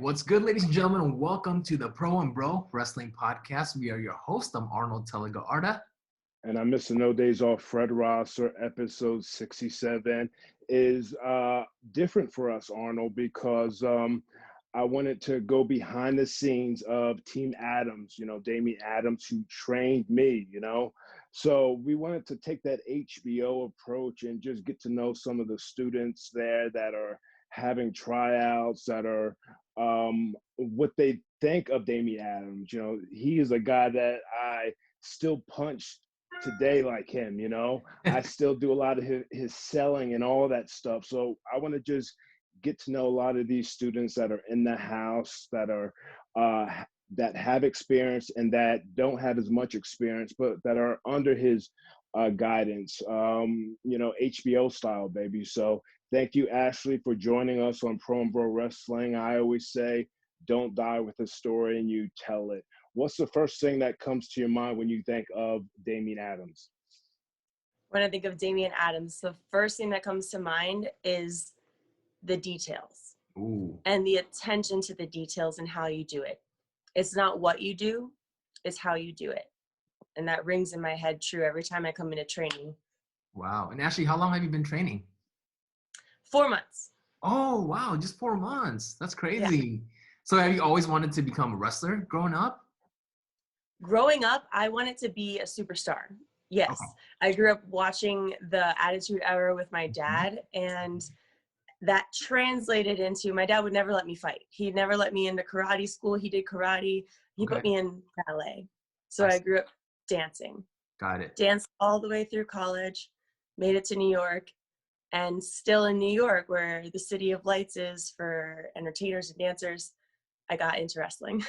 What's good, ladies and gentlemen, and welcome to the Pro and Bro Wrestling Podcast. We are your host. I'm Arnold Telega Arda. And I'm Mr. No Days Off, Fred Rosser. Episode 67 is different for us, Arnold, because I wanted to go behind the scenes of Team Adams, Damian Adams, who trained me, So we wanted to take that HBO approach and just get to know some of the students there that are having tryouts, that are what they think of Damian Adams. He is a guy that I still punch today like him. I still do a lot of his selling and all that stuff. So I want to just get to know a lot of these students that are in the house, that are that have experience and that don't have as much experience, but that are under his guidance, HBO style, baby. So thank you, Ashley, for joining us on Pro and Bro Wrestling. I always say, don't die with a story and you tell it. What's the first thing that comes to your mind when you think of Damian Adams? When I think of Damian Adams, the first thing that comes to mind is the details. Ooh. And the attention to the details and how you do it. It's not what you do, it's how you do it. And that rings in my head true every time I come into training. Wow. And Ashley, how long have you been training? 4 months. Oh, wow. Just 4 months. That's crazy. Yeah. So have you always wanted to become a wrestler growing up? Growing up, I wanted to be a superstar. Yes. Okay. I grew up watching the Attitude Era with my dad, and that translated into, my dad would never let me fight. He'd never let me into karate school. He did karate. He put me in ballet. So I grew up dancing. Got it. Danced all the way through college, made it to New York, and still in New York, where the city of lights is for entertainers and dancers, I got into wrestling.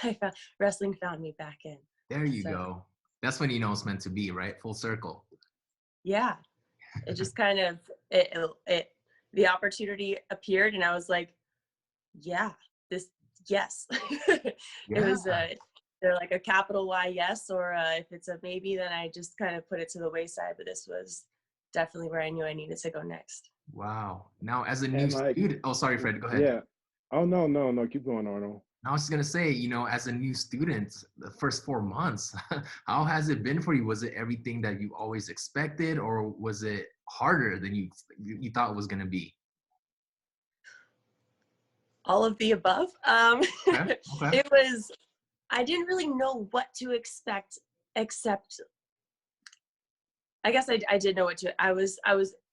Wrestling found me back in. There you go. That's when you know it's meant to be, right? Full circle. Yeah. It just kind of, the opportunity appeared and I was like, yes. It was they're like a capital Y yes, or if it's a maybe, then I just kind of put it to the wayside. But this was definitely where I knew I needed to go next. Wow. Now, as a new student, oh, sorry, Fred, go ahead. Yeah. Oh, no, keep going, Arnold. I was just going to say, as a new student, the first 4 months, how has it been for you? Was it everything that you always expected, or was it harder than you thought it was going to be? All of the above. Okay. It was, I didn't really know what to expect, except I guess I did know what to, I was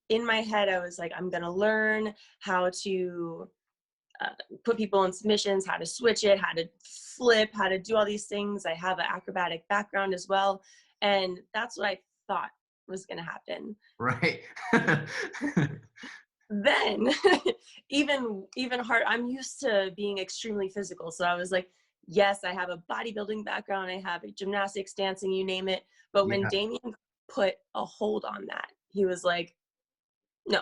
in my head, I was like, I'm going to learn how to put people in submissions, how to switch it, how to flip, how to do all these things. I have an acrobatic background as well. And that's what I thought was going to happen. Right. Then even hard, I'm used to being extremely physical. So I was like, yes, I have a bodybuilding background. I have a gymnastics, dancing, you name it. But when Damian put a hold on that, he was like, no,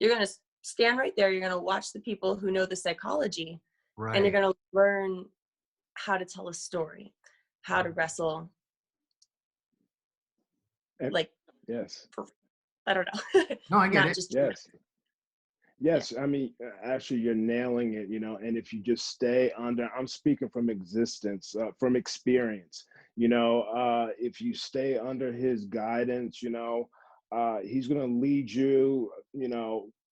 you're going to stand right there. You're going to watch the people who know the psychology, right, and you're going to learn how to tell a story, how to wrestle. Yes. I don't know. No, I get it. Yes. I mean, actually, you're nailing it, and if you just stay under, I'm speaking from experience, if you stay under his guidance, he's going to lead you,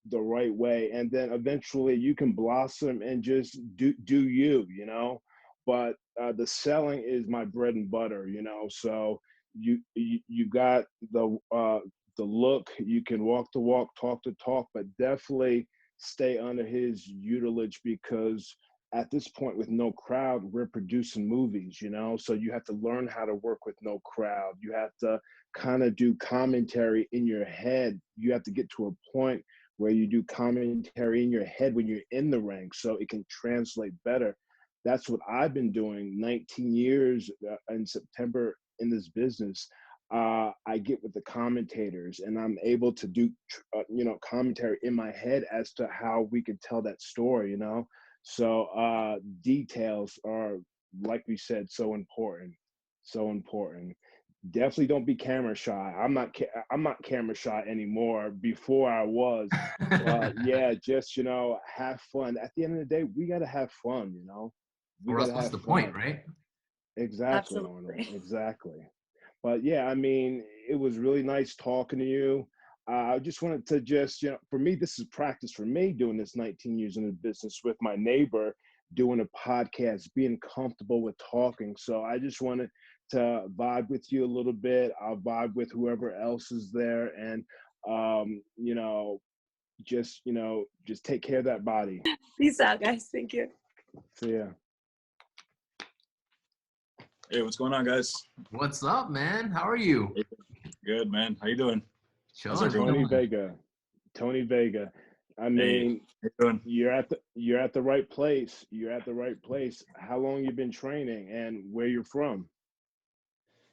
the right way, and then eventually you can blossom and just do you, but the selling is my bread and butter, so you got the look, you can walk the walk, talk the talk, but definitely stay under his tutelage, because at this point with no crowd, we're producing movies, so you have to learn how to work with no crowd. You have to kind of do commentary in your head. You have to get to a point where you do commentary in your head when you're in the ring, so it can translate better. That's what I've been doing 19 years in September in this business. I get with the commentators and I'm able to do, commentary in my head as to how we can tell that story, So details are, like we said, so important. definitely don't be camera shy. I'm not camera shy anymore. Before I was, but yeah, just have fun. At the end of the day, we gotta have fun. We Or else gotta what's have the point, fun. right? Exactly, Arnold. Absolutely. Exactly. But yeah, I mean, it was really nice talking to you. I just wanted to for me, this is practice for me doing this 19 years in the business with my neighbor, doing a podcast, being comfortable with talking. So I just wanted to vibe with you a little bit. I'll vibe with whoever else is there. And, um, you know, just take care of that body. Peace out, guys. Thank you. So yeah. Hey, what's going on, guys? What's up, man? How are you? Good, man. How you doing? How's Chilling, everyone? Tony chilling. Vega. Tony Vega. I Hey, mean, how you doing? you're at the right place. You're at the right place. How long you been training and where you're from?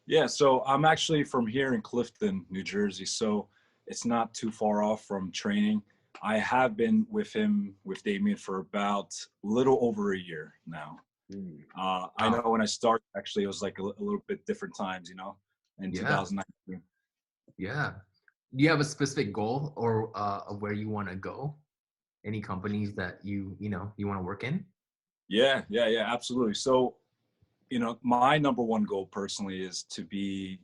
Yeah, so I'm actually from here in Clifton, New Jersey, so it's not too far off from training. I have been with Damian, for about a little over a year now. Mm. I Wow. know when I started, actually, it was like a little bit different times, in Yeah. 2019. Yeah. Do you have a specific goal or of where you want to go? Any companies that you want to work in? Yeah, absolutely. So, my number one goal personally is to be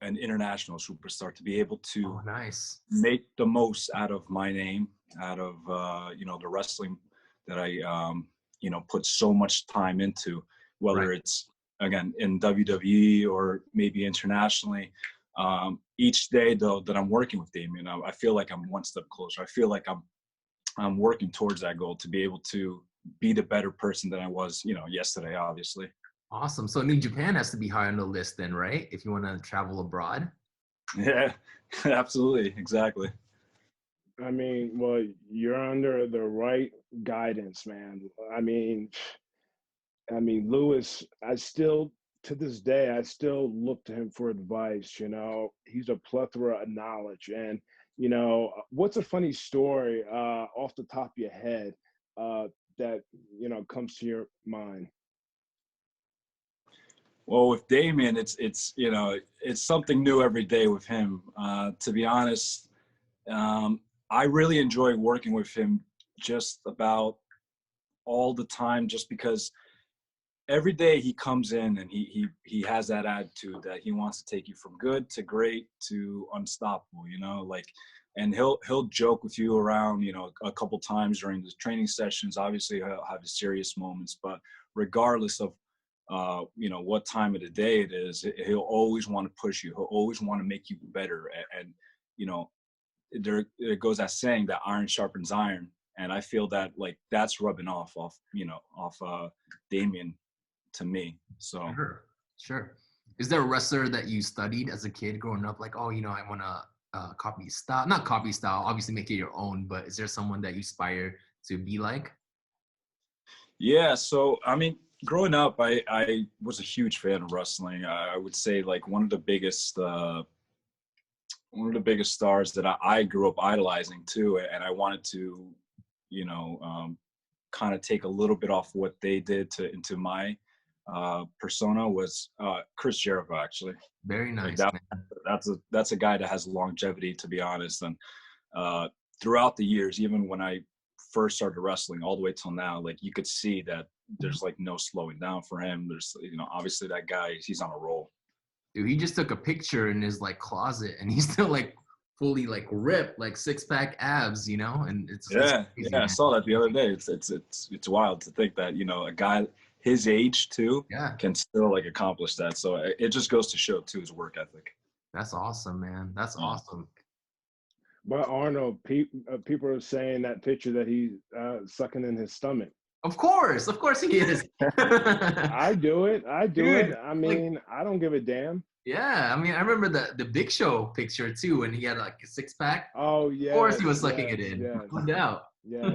an international superstar, to be able to Oh, nice. make the most out of my name, out of the wrestling that I put so much time into, whether Right. it's again in WWE or maybe internationally. Each day though that I'm working with Damian, I feel like I'm one step closer. I feel like I'm working towards that goal, to be able to be the better person than I was, yesterday, obviously. Awesome. So New Japan has to be high on the list then, right? If you want to travel abroad. Yeah, absolutely. Exactly. I mean, well, you're under the right guidance, man. Lewis, to this day, I still look to him for advice. He's a plethora of knowledge. And, what's a funny story off the top of your head that, comes to your mind? Well, with Damien, it's something new every day with him. To be honest, I really enjoy working with him just about all the time, just because every day he comes in and he has that attitude that he wants to take you from good to great to unstoppable, and he'll joke with you around, a couple times during the training sessions. Obviously he'll have his serious moments, but regardless of what time of the day it is, he'll always want to push you. He'll always want to make you better. And there goes that saying that iron sharpens iron. And I feel that like that's rubbing off Damian to me. So Sure. Is there a wrestler that you studied as a kid growing up? Like, oh, I want to copy style, not copy style, obviously make it your own, but is there someone that you aspire to be like? yeah, so I mean, growing up, I was a huge fan of wrestling. I would say like one of the biggest stars that I grew up idolizing too, and I wanted to, kind of take a little bit off what they did into my persona was Chris Jericho, actually. Very Like nice, that, man. that's a guy that has longevity, to be honest. And throughout the years, even when I first started wrestling, all the way till now, like you could see that there's like no slowing down for him. There's, obviously that guy, he's on a roll. Dude, he just took a picture in his like closet and he's still like fully like ripped, like 6-pack abs, and it's Yeah, crazy, I man. saw that the other day. It's wild to think that a guy his age too Yeah, can still like accomplish that. So it just goes to show too his work ethic. that's awesome, man. That's Yeah. awesome. But Arnold, people are saying that picture that he's sucking in his stomach. Of course he is. I do it. Dude, I like, mean, I don't give a damn. yeah, I mean, I remember the Big Show picture too when he had like a 6-pack. Oh Of course yes, he was sucking yes, it in, yes, no doubt. yes,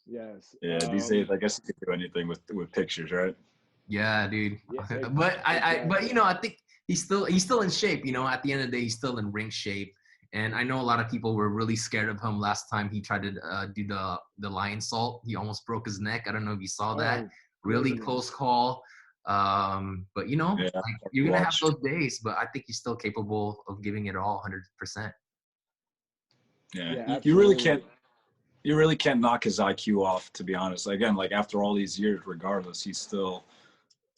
yes. Yeah, these days I guess you can do anything with pictures, right? Yeah, dude. Yeah, But exactly. I think he's still in shape. At the end of the day, he's still in ring shape. And I know a lot of people were really scared of him last time he tried to do the lion salt. He almost broke his neck. I don't know if you saw that. Oh Really goodness. close call. But you know, Yeah, like you're gonna have watch. those days, but I think you're still capable of giving it all 100%. Yeah, Yeah, you really absolutely. can't. You really can't knock his IQ off, to be honest. Again, like after all these years, regardless, he's still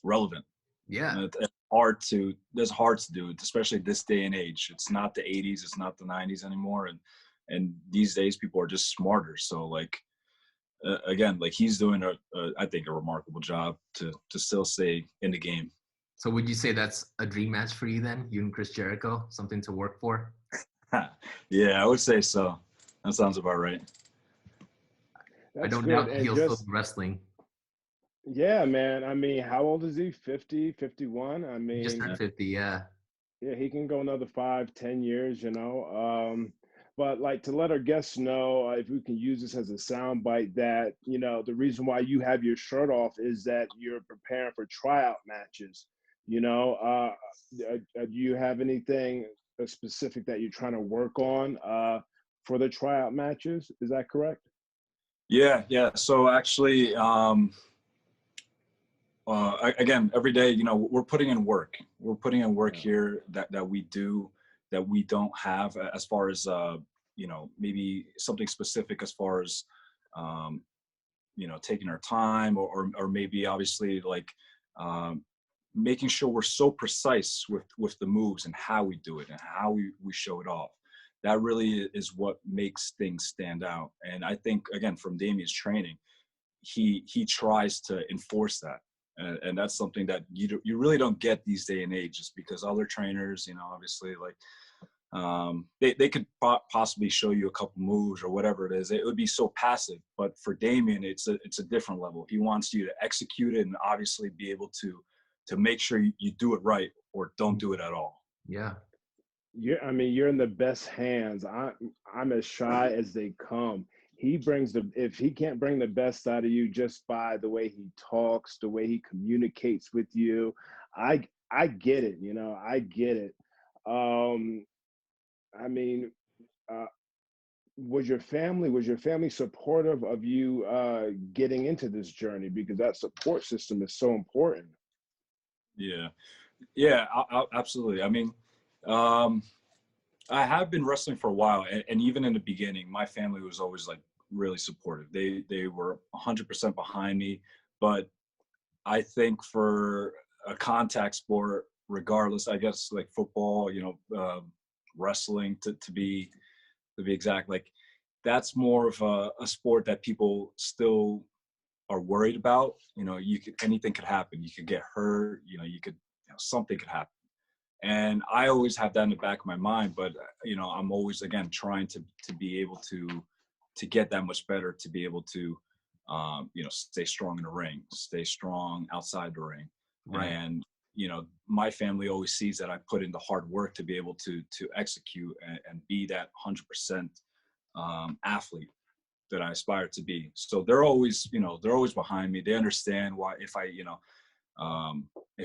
relevant. Yeah. It's hard to. That's hard to do, especially this day and age. It's not the '80s. It's not the '90s anymore, and these days people are just smarter. So like again, like he's doing I think a remarkable job to still stay in the game. So would you say that's a dream match for you then? You and Chris Jericho, something to work for? Yeah, I would say so. That sounds about right. I That's don't good. doubt that And he'll still just, be wrestling. yeah, man. I mean, how old is he? 50, 51? I He just mean, turned 50, yeah. yeah, he can go another 5, 10 years, but like to let our guests know, if we can use this as a soundbite, that the reason why you have your shirt off is that you're preparing for tryout matches. Do you have anything specific that you're trying to work on for the tryout matches? Is that correct? Yeah, yeah. So actually, again, every day, we're putting in work. We're putting in work Yeah. here that we do that we don't have as far as maybe something specific as far as um, taking our time or maybe obviously like um, making sure we're so precise with the moves and how we do it and how we show it off. That really is what makes things stand out. And I think again from Damian's training, he tries to enforce that. And that's something that you really don't get these day and age, just because other trainers, obviously like they could possibly show you a couple moves or whatever it is. It would be so passive. But for Damian, it's a different level. He wants you to execute it and obviously be able to make sure you do it right or don't do it at all. Yeah. You're in the best hands. I'm as shy as they come. If he can't bring the best out of you just by the way he talks, the way he communicates with you, I get it, I get it. Um, I mean, uh, was your family supportive of you getting into this journey? Because that support system is so important. Yeah, yeah, absolutely. I mean, um, I have been wrestling for a while, and even in the beginning, my family was always like really supportive. They were 100% behind me. But I think for a contact sport, regardless, I guess like football, wrestling to be exact, like that's more of a sport that people still are worried about. Anything could happen. You could get hurt. Something could happen. And I always have that in the back of my mind, but I'm always again trying to be able to get that much better, to be able to stay strong in the ring, stay strong outside the ring. Right. And my family always sees that I put in the hard work to be able to execute and be that 100% athlete that I aspire to be. So they're always behind me. They understand why if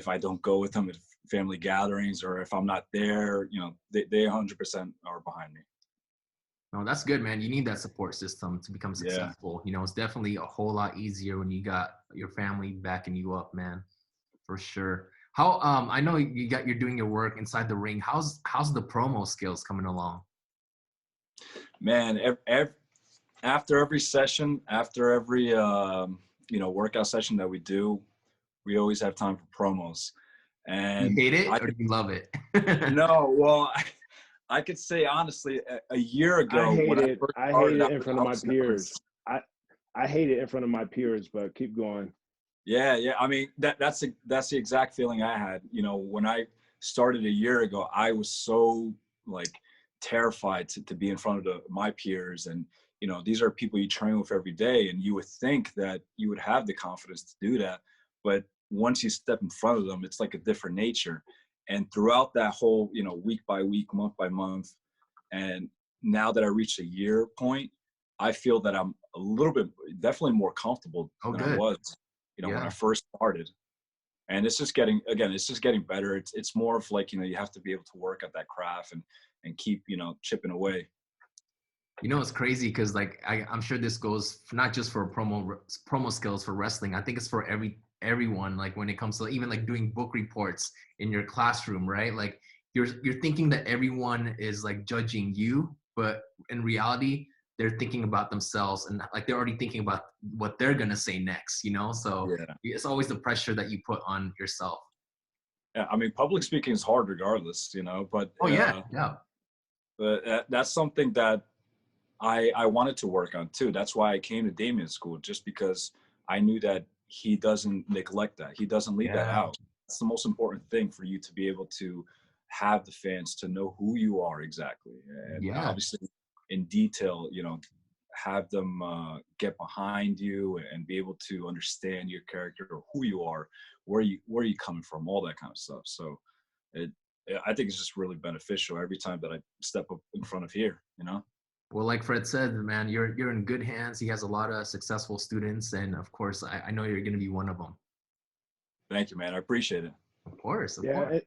I don't go with them at family gatherings or if I'm not there, they 100% are behind me. No, that's good, man. You need that support system to become Yeah. successful. It's definitely a whole lot easier when you got your family backing you up, man, for sure. How I know you're doing your work inside the ring. How's the promo skills coming along? Man, after every session, after every workout session that we do, we always have time for promos. You And hate it I or do you love it? no, well, I could say honestly, a year I ago hate when I it. first I hate started, it in front I of my was peers. nervous. I hate it in front of my peers, but keep going. Yeah, yeah. I mean, that's the exact feeling I had. When I started a year ago, I was so like terrified to be in front of my peers, and these are people you train with every day, and you would think that you would have the confidence to do that, but once you step in front of them, it's like a different nature. And throughout that whole, week by week, month by month, and now that I reached a year point, I feel that I'm a little bit, definitely more comfortable Oh, than I good. was when I Yeah. first started. And it's just getting better. It's more of like, you have to be able to work at that craft and keep, chipping away. It's crazy because like I'm sure this goes not just for promo skills for wrestling. I think it's for everyone, like when it comes to even like doing book reports in your classroom, right? Like you're thinking that everyone is like judging you, but in reality, they're thinking about themselves, and like they're already thinking about what they're gonna say next, you know? So Yeah. it's always the pressure that you put on yourself. Yeah, I mean, public speaking is hard regardless, you know, but Oh yeah, yeah. that's something that I wanted to work on too. That's why I came to Damian School, just because I knew that he doesn't neglect that. He doesn't leave that Yeah. out. It's the most important thing for you to be able to have the fans to know who you are exactly. And Yeah. obviously in detail, you know, have them get behind you and be able to understand your character or who you are, where you coming from, all that kind of stuff. So it, I think it's just really beneficial every time that I step up in front of here, you know? Well, like Fred said, man, you're in good hands. He has a lot of successful students, and of course, I know you're going to be one of them. Thank you, man. I appreciate it. Of course, of Yeah, course.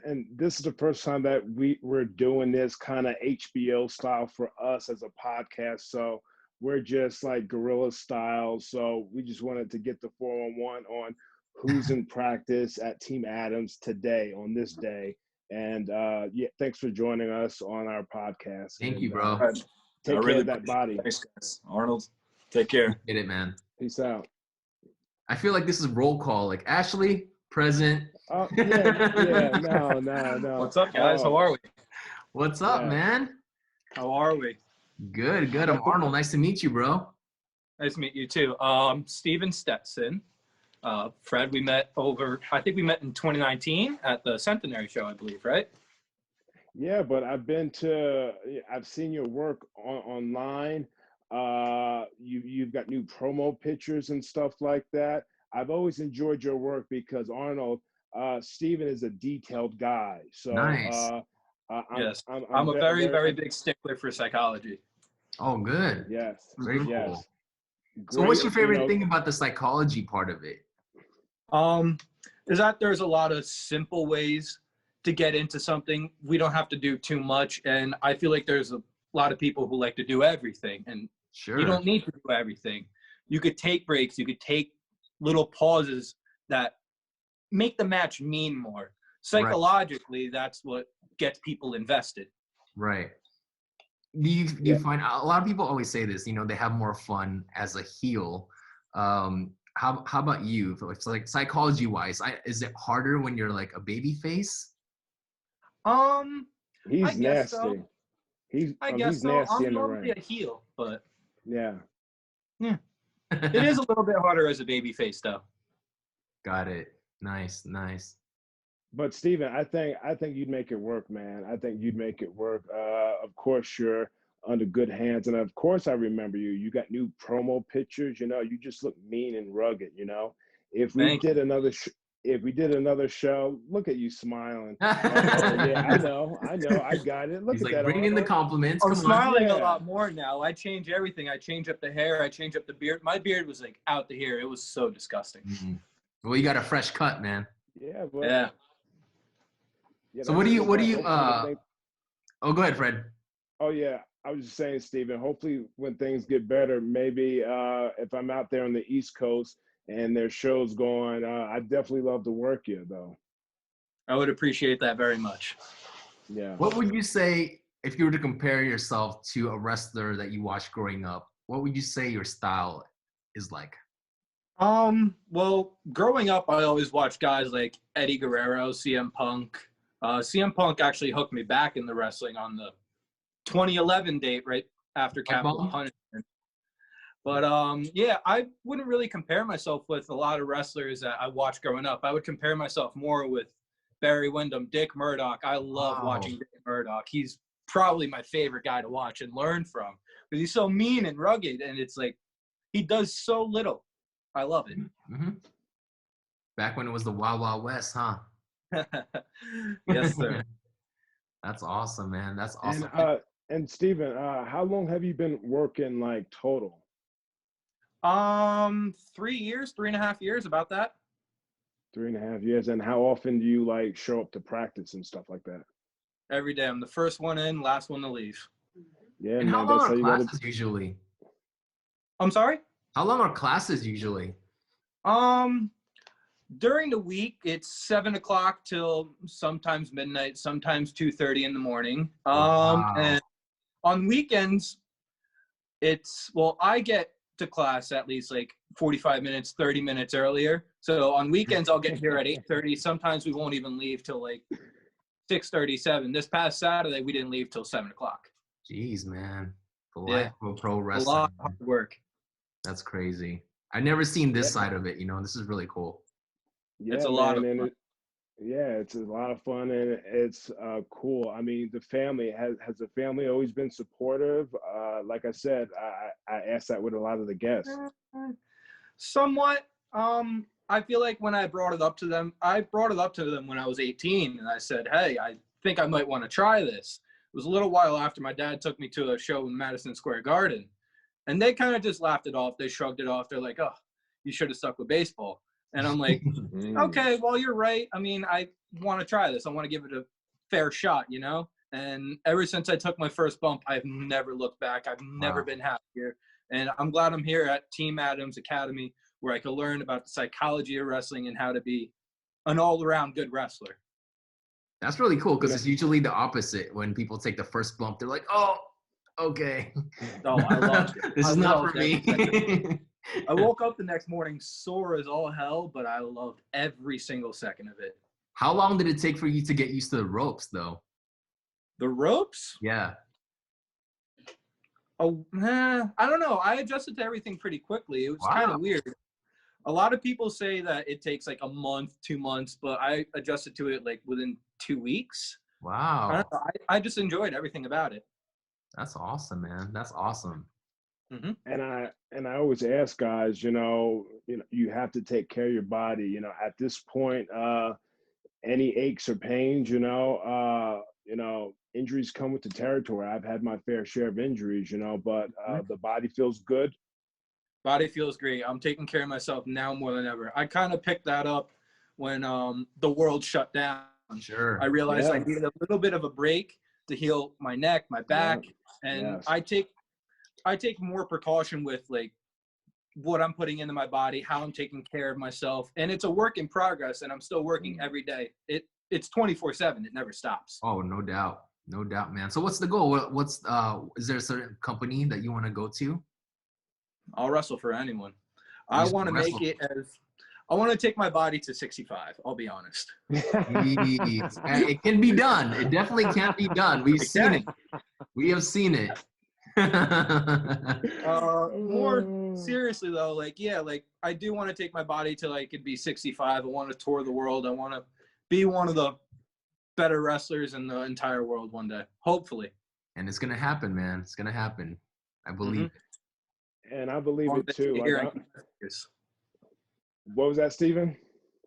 and this is the first time that we're doing this kind of HBO style for us as a podcast. So we're just like guerrilla style. So we just wanted to get the 411 on who's in practice at Team Adams today on this day. And yeah, thanks for joining us on our podcast. Thank and, you, bro. Take I care really of that body. Thanks, guys. Arnold, take care. Get it, man. Peace out. I feel like this is roll call. Like Ashley, present. Yeah, no. What's up, guys? How are we? What's up, Yeah. man? How are we? Good. I'm Arnold. Nice to meet you, bro. Nice to meet you too. Steven Stetson. Fred, I think we met in 2019 at the Centenary Show, I believe, right? Yeah, but I've seen your work online. You've got new promo pictures and stuff like that. I've always enjoyed your work because Arnold, Steven is a detailed guy. So Nice. Yes. I'm a very, very big stickler for psychology. Oh, good. Yes. Very cool. Yes. So what's your Great, favorite thing about the psychology part of it? Is that there's a lot of simple ways to get into something. We don't have to do too much. And I feel like there's a lot of people who like to do everything. And Sure. you don't need to do everything. You could take breaks. You could take little pauses that make the match mean more. Psychologically, that's what gets people invested. Right. Do you find a lot of people always say this, you know, they have more fun as a heel. How about you? It's like psychology wise, is it harder when you're like a baby face? He's I guess nasty. so. He's He's nasty I'm in the normally ring. a heel, but Yeah. it is a little bit harder as a baby face, though. Got it. Nice. But Steven, I think you'd make it work, man. I think you'd make it work. Of course, you're under good hands, and of course, I remember you. You got new promo pictures. You know, you just look mean and rugged. You know, if we did another show, look at you smiling. Yeah, I know, I got it. Look He's at like that. bringing in the compliments. I'm Come smiling Yeah. a lot more now. I change everything. I change up the hair. I change up the beard. My beard was like out to here. It was so disgusting. on. Well, you got a fresh cut, man. Yeah, but Yeah. yeah, So what do you hopefully oh, go ahead, Fred. Oh yeah, I was just saying, Steven, hopefully when things get better, maybe if I'm out there on the East Coast and there's shows going, I'd definitely love to work you though. I would appreciate that very much. Yeah. What would you say if you were to compare yourself to a wrestler that you watched growing up? What would you say your style is like? Well, growing up, I always watched guys like Eddie Guerrero, CM Punk. CM Punk actually hooked me back in the wrestling on the 2011 date, right after Capital Punishment. But yeah, I wouldn't really compare myself with a lot of wrestlers that I watched growing up. I would compare myself more with Barry Windham, Dick Murdoch. I love watching Dick Murdoch. He's probably my favorite guy to watch and learn from because he's so mean and rugged, and it's like he does so little. I love it. Mm-hmm. Back when it was the Wild Wild West, huh? Yes, sir. That's awesome, man. That's awesome. And Steven, how long have you been working like total? 3 years, 3.5 years, about that. 3.5 years. And how often do you like show up to practice and stuff like that? Every day. I'm the first one in, last one to leave. Yeah, and man, how long that's are how you classes gotta... usually? I'm sorry? How long are classes usually? During the week, it's 7 o'clock till sometimes midnight, sometimes 2:30 in the morning. Wow. And on weekends, I get to class at least like 45 minutes, 30 minutes earlier. So on weekends, I'll get here at 8:30. Sometimes we won't even leave till like 6:37. This past Saturday, we didn't leave till 7 o'clock. Jeez, man. The Yeah. life of pro A wrestling. lot of hard work. That's crazy. I've never seen this Yeah. side of it, you know. This is really cool. Yeah, It's a lot of man, fun. it's a lot of fun and it's cool. I mean, the family has the family always been supportive. Like I said, I asked that with a lot of the guests. Somewhat. I feel like when I brought it up to them when I was 18, and I said, "Hey, I think I might want to try this." It was a little while after my dad took me to a show in Madison Square Garden, and they kind of just laughed it off. They shrugged it off. They're like, "Oh, you should have stuck with baseball." And I'm like, "Okay, well, you're right. I mean, I want to try this. I want to give it a fair shot, you know." And ever since I took my first bump, I've never looked back. I've never Wow. been happier. And I'm glad I'm here at Team Adams Academy, where I can learn about the psychology of wrestling and how to be an all-around good wrestler. That's really cool because Yeah. it's usually the opposite. When people take the first bump, they're like, "Oh, okay." Oh, I loved it. This I is not loved for me. I woke up the next morning sore as all hell, but I loved every single second of it. How long did it take for you to get used to the ropes, though? The ropes? Yeah. Oh, I don't know. I adjusted to everything pretty quickly. It was kind Wow. of weird. A lot of people say that it takes like a month, 2 months, but I adjusted to it like within 2 weeks. I Wow. don't know. I just enjoyed everything about it. That's awesome, man. That's awesome. And I always ask guys, you have to take care of your body. At this point, any aches or pains, injuries come with the territory. I've had my fair share of injuries, but the body feels good. Body feels great. I'm taking care of myself now more than ever. I kind of picked that up when the world shut down. Sure. I realized I Yeah. needed a little bit of a break to heal my neck, my back, and Yes. I take more precaution with like what I'm putting into my body, how I'm taking care of myself, and it's a work in progress, and I'm still working every day. It's 24/7. It never stops. Oh, no doubt. No doubt, man. So what's the goal? What's is there a certain company that you want to go to? I'll wrestle for anyone. You I just want to wrestle. make it as I want to take my body to 65. I'll be honest. Jeez. And it can be done. It definitely can be done. We've seen it. We have seen it. More seriously though, like I do want to take my body till I could be 65. I want to tour the world. I want to be one of the better wrestlers in the entire world one day, hopefully. And it's gonna happen, man. It's gonna happen. I believe it. And I believe it too. As What was that, Steven?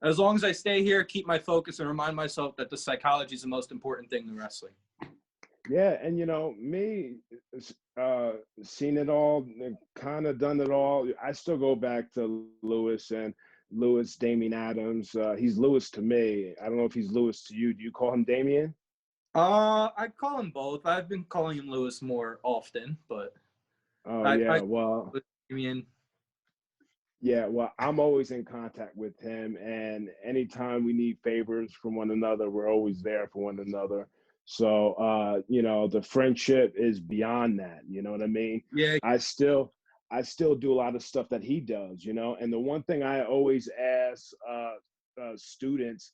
long as I stay here, keep my focus, and remind myself that the psychology is the most important thing in wrestling. Yeah, and me, seen it all, kind of done it all. I still go back to Lewis, Damian Adams. He's Lewis to me. I don't know if he's Lewis to you. Do you call him Damian? I call him both. I've been calling him Lewis more often, but well, I'm always in contact with him, and anytime we need favors from one another, we're always there for one another. So, the friendship is beyond that. You know what I mean? Yeah. I still do a lot of stuff that he does, and the one thing I always ask students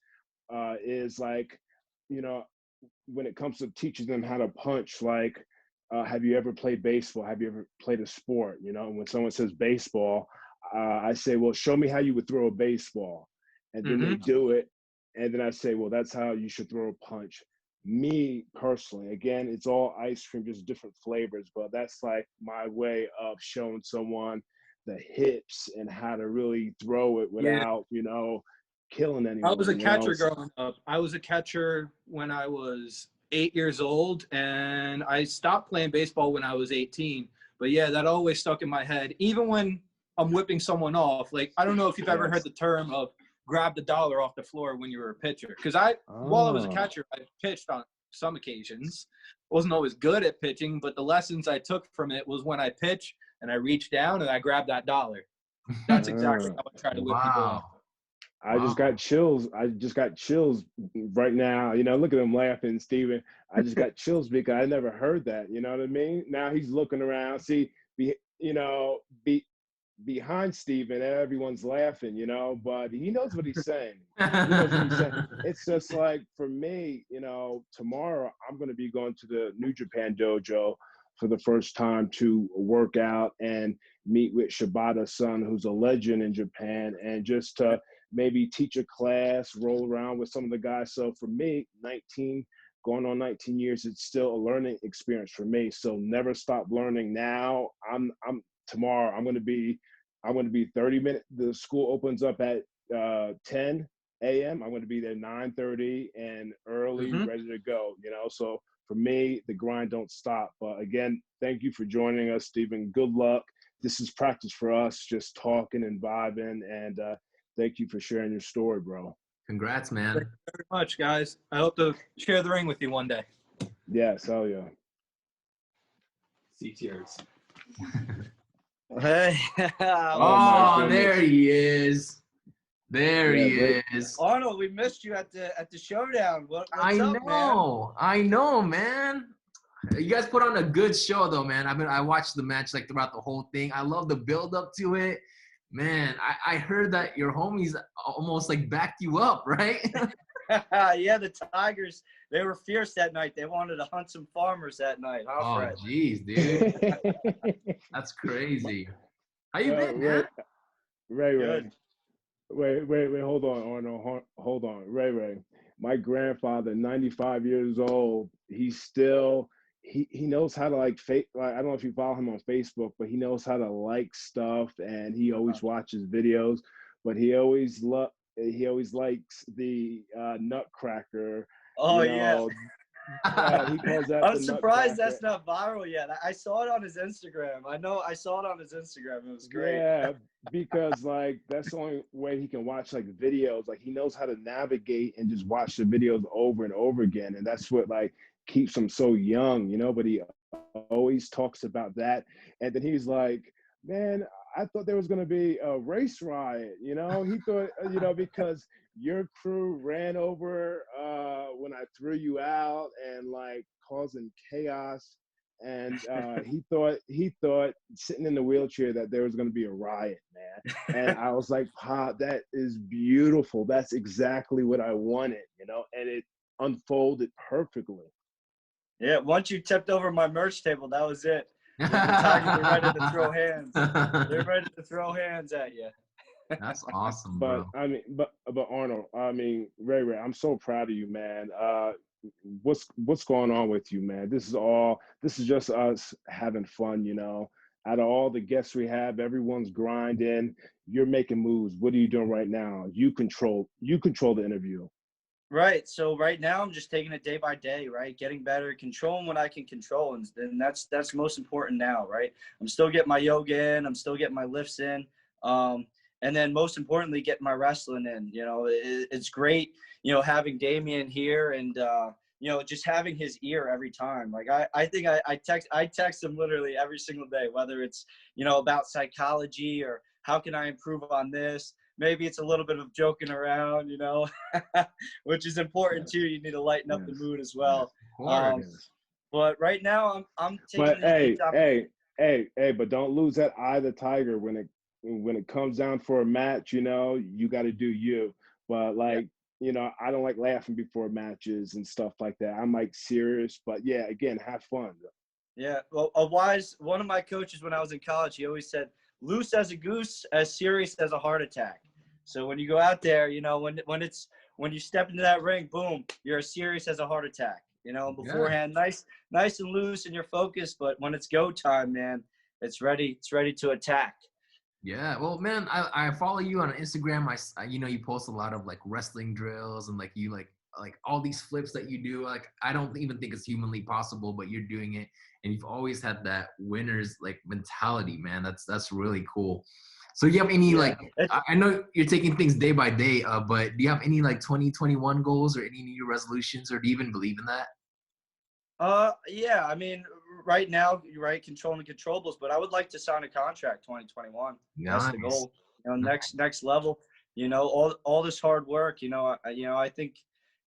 is like, when it comes to teaching them how to punch, like, have you ever played baseball? Have you ever played a sport? When someone says baseball, I say, well, show me how you would throw a baseball. And then they do it. And then I say, well, that's how you should throw a punch. Me personally, again, it's all ice cream, just different flavors, but that's like my way of showing someone the hips and how to really throw it without, killing anyone. I was a catcher growing up. I was a catcher when I was 8 years old, and I stopped playing baseball when I was 18. But yeah, that always stuck in my head. Even when I'm whipping someone off, like, I don't know if you've ever heard the term of grab the dollar off the floor when you were a pitcher. Because while I was a catcher, I pitched on some occasions. Wasn't always good at pitching, but the lessons I took from it was when I pitch and I reach down and I grab that dollar. That's exactly how I try to whip people off. I just got chills. I just got chills right now. You know, look at him laughing, Steven. I just got chills because I never heard that. You know what I mean? Now he's looking around. See, behind Steven, everyone's laughing, you know, but he knows what he's saying. He knows what he's saying. It's just like for me, you know, tomorrow I'm going to be going to the New Japan Dojo for the first time to work out and meet with Shibata's son, who's a legend in Japan, and just to maybe teach a class, roll around with some of the guys. So for me, 19, going on 19 years, it's still a learning experience for me. So never stop learning. Now tomorrow I'm going to be 30 minutes. The school opens up at 10 a.m. I'm going to be there 9:30 and early, ready to go, you know. So for me, the grind don't stop. But again, thank you for joining us, Steven. Good luck. This is practice for us, just talking and vibing. And thank you for sharing your story, bro. Congrats, man. Thank you very much, guys. I hope to share the ring with you one day. Yes, hell yeah. CTRs. Hey. Oh, there he is. There he is. Arnold, we missed you at the showdown. What's I up, know. man? I know, man. You guys put on a good show, though, man. I watched the match like throughout the whole thing. I love the build up to it, man. I heard that your homies almost like backed you up, right? Yeah, the Tigers, they were fierce that night. They wanted to hunt some farmers that night. Huh, Oh, Fred? jeez, dude. That's crazy. How you been, man? Ray. Wait, hold on, Arnold. Hold on. Ray. My grandfather, 95 years old, he's still, he knows how to like I don't know if you follow him on Facebook, but he knows how to like stuff and he always watches videos, but he always likes the Nutcracker. Oh, you know, he calls that I'm the surprised Nutcracker. that's not viral yet. I saw it on his Instagram. I saw it on his Instagram. It was great. Yeah, because like that's the only way he can watch like videos. Like he knows how to navigate and just watch the videos over and over again, and that's what like keeps him so young, you know. But he always talks about that, and then he's like, "Man, I thought there was gonna be a race riot," you know. He thought, you know, because your crew ran over when I threw you out and like causing chaos. And he thought sitting in the wheelchair that there was going to be a riot, man. And I was like, "Pa, that is beautiful. That's exactly what I wanted, you know." And it unfolded perfectly. Yeah, once you tipped over my merch table, that was it. The Tigers were ready to throw hands. They're ready to throw hands at you. That's awesome, But bro. I mean, but Arnold, I mean, Ray, I'm so proud of you, man. What's going on with you, man? This is just us having fun, you know. Out of all the guests we have, everyone's grinding. You're making moves. What are you doing right now? You control the interview. Right. So right now I'm just taking it day by day, right? Getting better, controlling what I can control. And that's most important now, right? I'm still getting my yoga in. I'm still getting my lifts in. And then most importantly, getting my wrestling in. You know, it's great, you know, having Damian here and, you know, just having his ear every time. Like I think I text him literally every single day, whether it's, you know, about psychology or how can I improve on this. Maybe it's a little bit of joking around, you know, which is important too. You need to lighten up the mood as well. But right now I'm taking But the hey, but don't lose that eye of the tiger when it comes down for a match, you know, you got to do you. But like, you know, I don't like laughing before matches and stuff like that. I'm like serious, but yeah, again, have fun. Yeah. Well, one of my coaches when I was in college, he always said, loose as a goose, as serious as a heart attack. So when you go out there, you know, when you step into that ring, boom, you're as serious as a heart attack. You know, beforehand, nice and loose in your focus, but when it's go time, man, it's ready to attack. Yeah, well, man, I follow you on Instagram. You know, you post a lot of like wrestling drills and like you like all these flips that you do. Like I don't even think it's humanly possible, but you're doing it, and you've always had that winner's like mentality, man. That's really cool. So do you have any like? I know you're taking things day by day, but do you have any like 2021 goals or any new resolutions, or do you even believe in that? Yeah, I mean, right now, you're right, controlling the controllables, but I would like to sign a contract 2021. Nice. That's the goal. You know, next level. you know, all this hard work, you know, I think,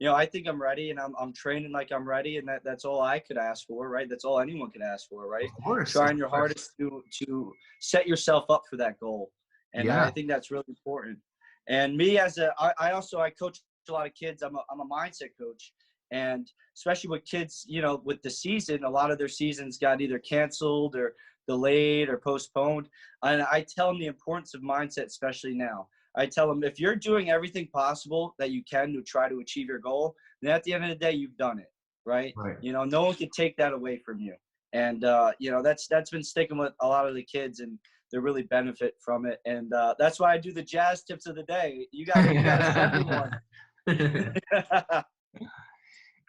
I think I'm ready, and I'm training like I'm ready, and that's all I could ask for, right? That's all anyone can ask for, right? Of course, Trying of your course. hardest to set yourself up for that goal. And Yeah. I think that's really important. And me I coach a lot of kids. I'm a mindset coach, and especially with kids, you know, with the season, a lot of their seasons got either canceled or delayed or postponed. And I tell them the importance of mindset, especially now. I tell them, if you're doing everything possible that you can to try to achieve your goal, then at the end of the day, you've done it, right? Right. You know, no one can take that away from you. And, you know, that's been sticking with a lot of the kids, and they really benefit from it. And that's why I do the jazz tips of the day. You got to send me one.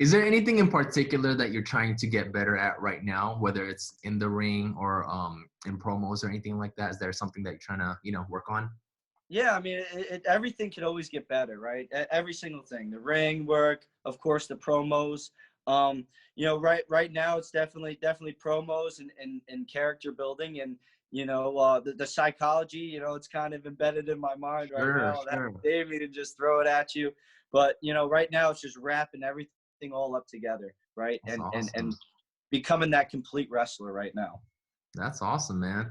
Is there anything in particular that you're trying to get better at right now, whether it's in the ring or in promos or anything like that? Is there something that you're trying to, you know, work on? Yeah, I mean, everything could always get better, right? Every single thing, the ring work, of course, the promos. You know, right now it's definitely promos and character building, and you know, the psychology. You know, it's kind of embedded in my mind right now. Sure. That Damian to just throw it at you, but you know, right now it's just wrapping everything all up together, right? That's And awesome. becoming that complete wrestler right now. That's awesome, man.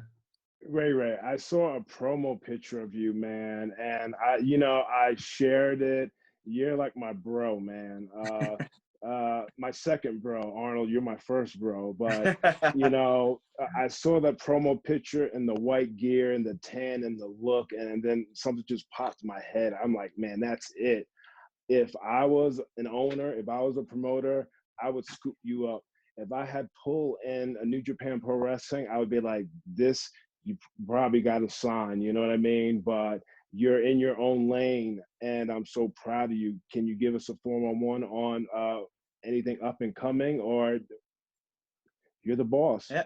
Ray, I saw a promo picture of you, man, and I shared it. You're like my bro, man. My second bro, Arnold. You're my first bro, but I saw that promo picture and the white gear and the tan and the look, and then something just popped in my head. I'm like, man, that's it. If I was an owner, if I was a promoter, I would scoop you up. If I had pull in a New Japan Pro Wrestling, I would be like, this, you probably got to sign, you know what I mean? But you're in your own lane, and I'm so proud of you. Can you give us a 4-on-1 on anything up and coming, or you're the boss? Yeah,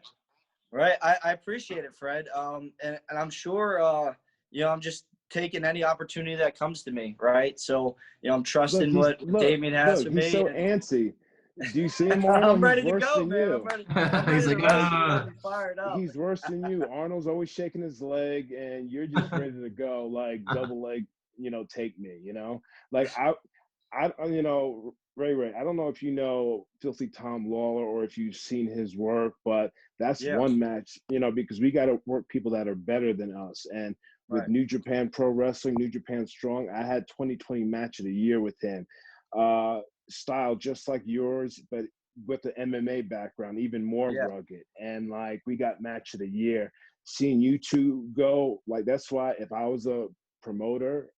right. I appreciate it, Fred. And I'm sure, you know, I'm just taking any opportunity that comes to me, right? So, you know, I'm trusting what Damian has for He's me. so And antsy. Do you see him, Arnold? I'm He's ready to worse go, than man. you. I'm He's ready to like, wrestle. You got me fired up. He's worse than you. Arnold's always shaking his leg, and you're just ready to go, like double leg, take me, like you know, Ray, I don't know if you know Filthy Tom Lawler or if you've seen his work, but that's Yeah. one match, because we got to work people that are better than us. And with Right. New Japan Pro Wrestling, New Japan Strong, I had 2020 match of the year with him. Style just like yours, but with the MMA background, even more Yeah. rugged. And like, we got match of the year. Seeing you two go, like, that's why if I was a promoter,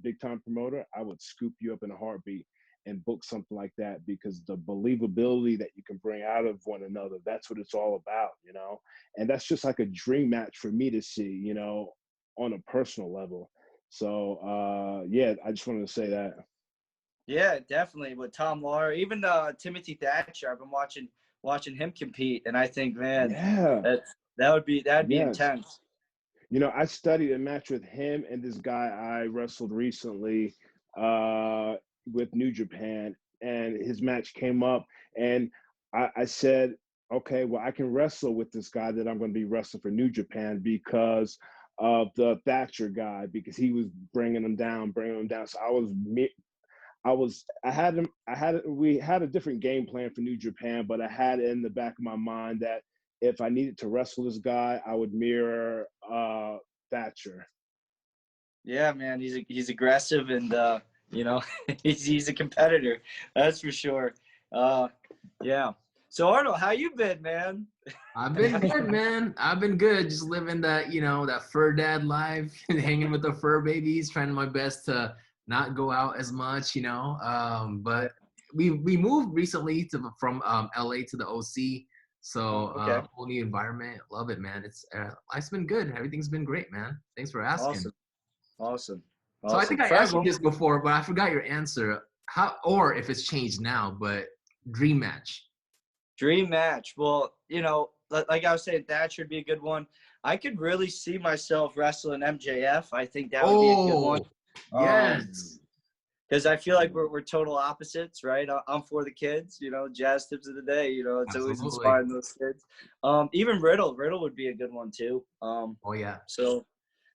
big time promoter, I would scoop you up in a heartbeat and book something like that, because the believability that you can bring out of one another, that's what it's all about, and that's just like a dream match for me to see, on a personal level. So yeah, I just wanted to say that. Yeah, definitely. With Tom Lawler, even Timothy Thatcher, I've been watching him compete, and I think, man, Yeah, that'd be yes. intense. I studied a match with him and this guy I wrestled recently with New Japan, and his match came up, and I said, okay, well, I can wrestle with this guy that I'm going to be wrestling for New Japan because of the Thatcher guy, because he was bringing him down. So we had a different game plan for New Japan, but I had it in the back of my mind that if I needed to wrestle this guy, I would mirror Thatcher. Yeah, man, he's aggressive, and you know, he's a competitor, that's for sure. Yeah. So Arnold, how you been, man? I've been good, man. I've been good. Just living that, that fur dad life, hanging with the fur babies, trying my best to not go out as much, But we moved recently from LA to the OC. So Okay. whole new environment. Love it, man. It's life's been good. Everything's been great, man. Thanks for asking. Awesome. So I think I Fred, asked you this before, but I forgot your answer. How, or if it's changed now, but dream match. dream match. Well, like I was saying, that should be a good one. I could really see myself wrestling MJF. I think that would be a good one. Yes. Because I feel like we're total opposites, right? I'm for the kids, jazz tips of the day, it's always Absolutely. inspiring those kids. Even Riddle would be a good one too. Oh yeah. So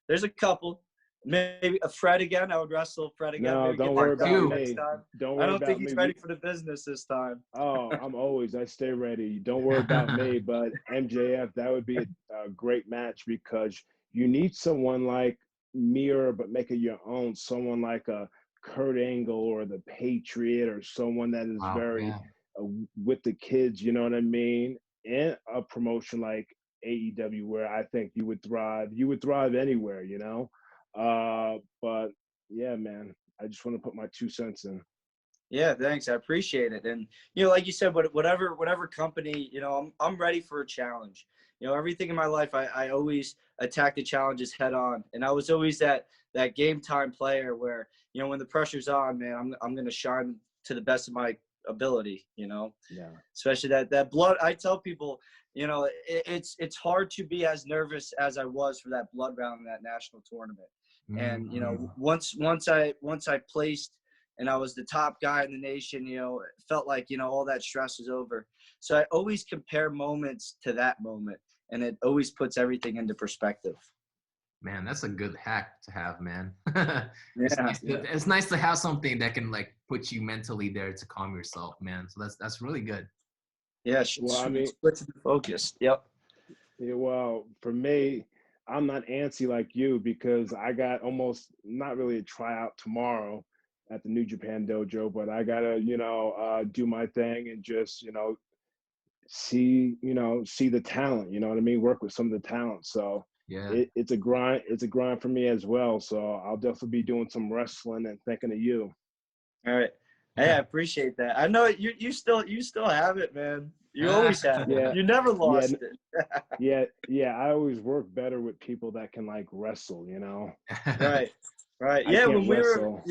there's a couple. maybe a Fred again. I would wrestle Fred again. No, Maybe don't get worry that done about next me. time. Don't I worry don't think about he's me. ready for the business this time. Oh, I stay ready. Don't worry about me. But MJF, that would be a great match because you need someone like Mirror, but make it your own. Someone like a Kurt Angle or the Patriot or someone that is Wow, very yeah. with the kids, you know what I mean? And a promotion like AEW where I think you would thrive. You would thrive anywhere, you know? But yeah, man, I just want to put my 2 cents in. Yeah, thanks. I appreciate it. And like you said, whatever company, I'm ready for a challenge. Everything in my life, I always attack the challenges head on. And I was always that game time player where, when the pressure's on, man, I'm gonna shine to the best of my ability. Yeah. Especially that blood. I tell people, it's hard to be as nervous as I was for that blood round in that national tournament. And once I placed and I was the top guy in the nation, it felt like, all that stress was over. So I always compare moments to that moment, and it always puts everything into perspective. Man, that's a good hack to have, man. Yeah. It's nice to have something that can like put you mentally there to calm yourself, man. So that's really good. Yeah, Well, I mean, switch the focus. Yep. yeah, well, for me, I'm not antsy like you because I got almost not really a tryout tomorrow at the New Japan Dojo, but I gotta, do my thing and just, see the talent, you know what I mean? Work with some of the talent. So Yeah. it's a grind. It's a grind for me as well. So I'll definitely be doing some wrestling and thinking of you. All right. Hey, I appreciate that. I know you still have it, man. You always have it. Yeah. You never lost it. Yeah. I always work better with people that can like wrestle, Right. Yeah, when we were,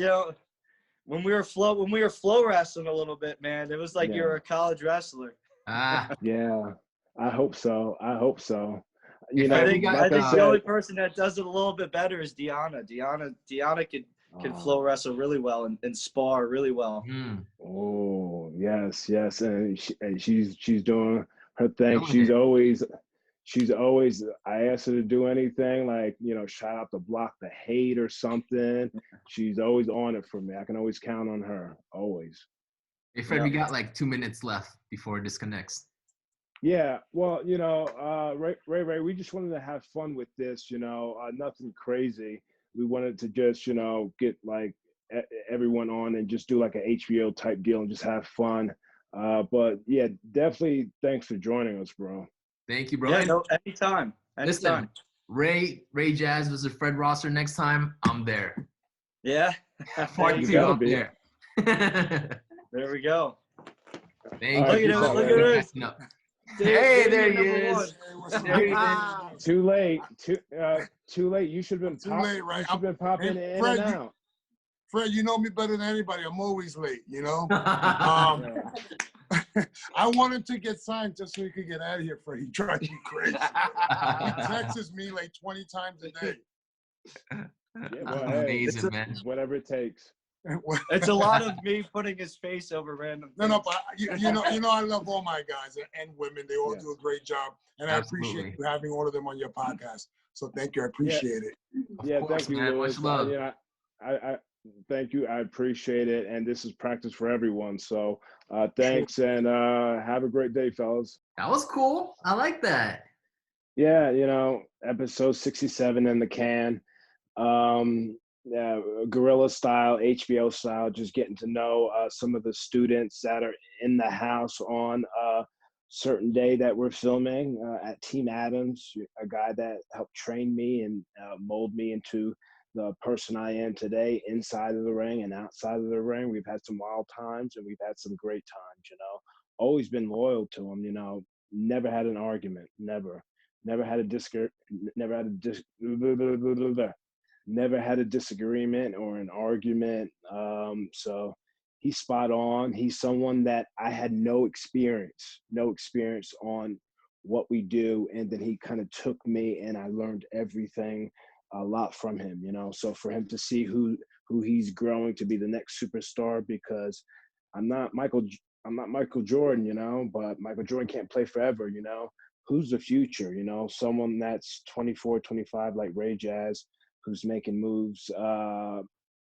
when we were flow wrestling a little bit, man, it was like you were a college wrestler. Yeah. I hope so. I think the only person that does it a little bit better is Deanna. Deanna can flow wrestle really well and spar really well. Oh, yes, and she's doing her thing. She's always. I asked her to do anything like shout out to block the hate or something. She's always on it for me. I can always count on her. Always. Hey Fred, we got like 2 minutes left before it disconnects. Yeah, well, Ray, we just wanted to have fun with this, nothing crazy. We wanted to just, get like everyone on and just do like an HBO type deal and just have fun. But yeah, definitely thanks for joining us, bro. Thank you, bro. Yeah, no, anytime. Listen, Ray Jazz versus Fred Rosser next time. I'm there. Yeah. Part 2 up there. There we go. Thank you. Look at this. Hey, there he is. Too late. Too late. You should have been too late, right? You should have been popping in Fred, and out. Fred, you know me better than anybody. I'm always late, I wanted to get signed just so he could get out of here, Fred. He drives me crazy. He texts me like 20 times a day. Yeah, well, amazing, man. Whatever it takes. It's a lot of me putting his face over random things. No, but you know, I love all my guys and women. They all do a great job, and I appreciate you having all of them on your podcast. So thank you, I appreciate it. Yeah, thank you, man. Louis. Much love. I thank you. I appreciate it, and this is practice for everyone. So thanks, and have a great day, fellas. That was cool. I like that. Yeah, episode 67 in the can. Guerrilla style, HBO style, just getting to know some of the students that are in the house on a certain day that we're filming at Team Adams, a guy that helped train me and mold me into the person I am today, inside of the ring and outside of the ring. We've had some wild times and we've had some great times, always been loyal to him, never had an argument, never had a never had a disagreement or an argument. So he's spot on. He's someone that I had no experience on what we do. And then he kind of took me and I learned everything a lot from him, So for him to see who he's growing to be the next superstar, because I'm not Michael Jordan, but Michael Jordan can't play forever, Who's the future, someone that's 24, 25 like Ray Jazz, who's making moves,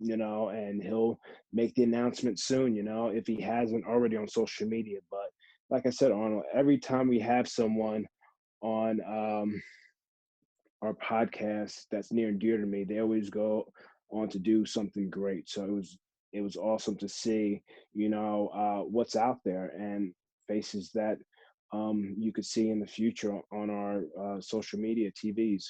you know, and he'll make the announcement soon, you know, if he hasn't already on social media. But like I said, Arnold, every time we have someone on our podcast that's near and dear to me, they always go on to do something great. So it was awesome to see, you know, what's out there and faces that you could see in the future on our social media TVs.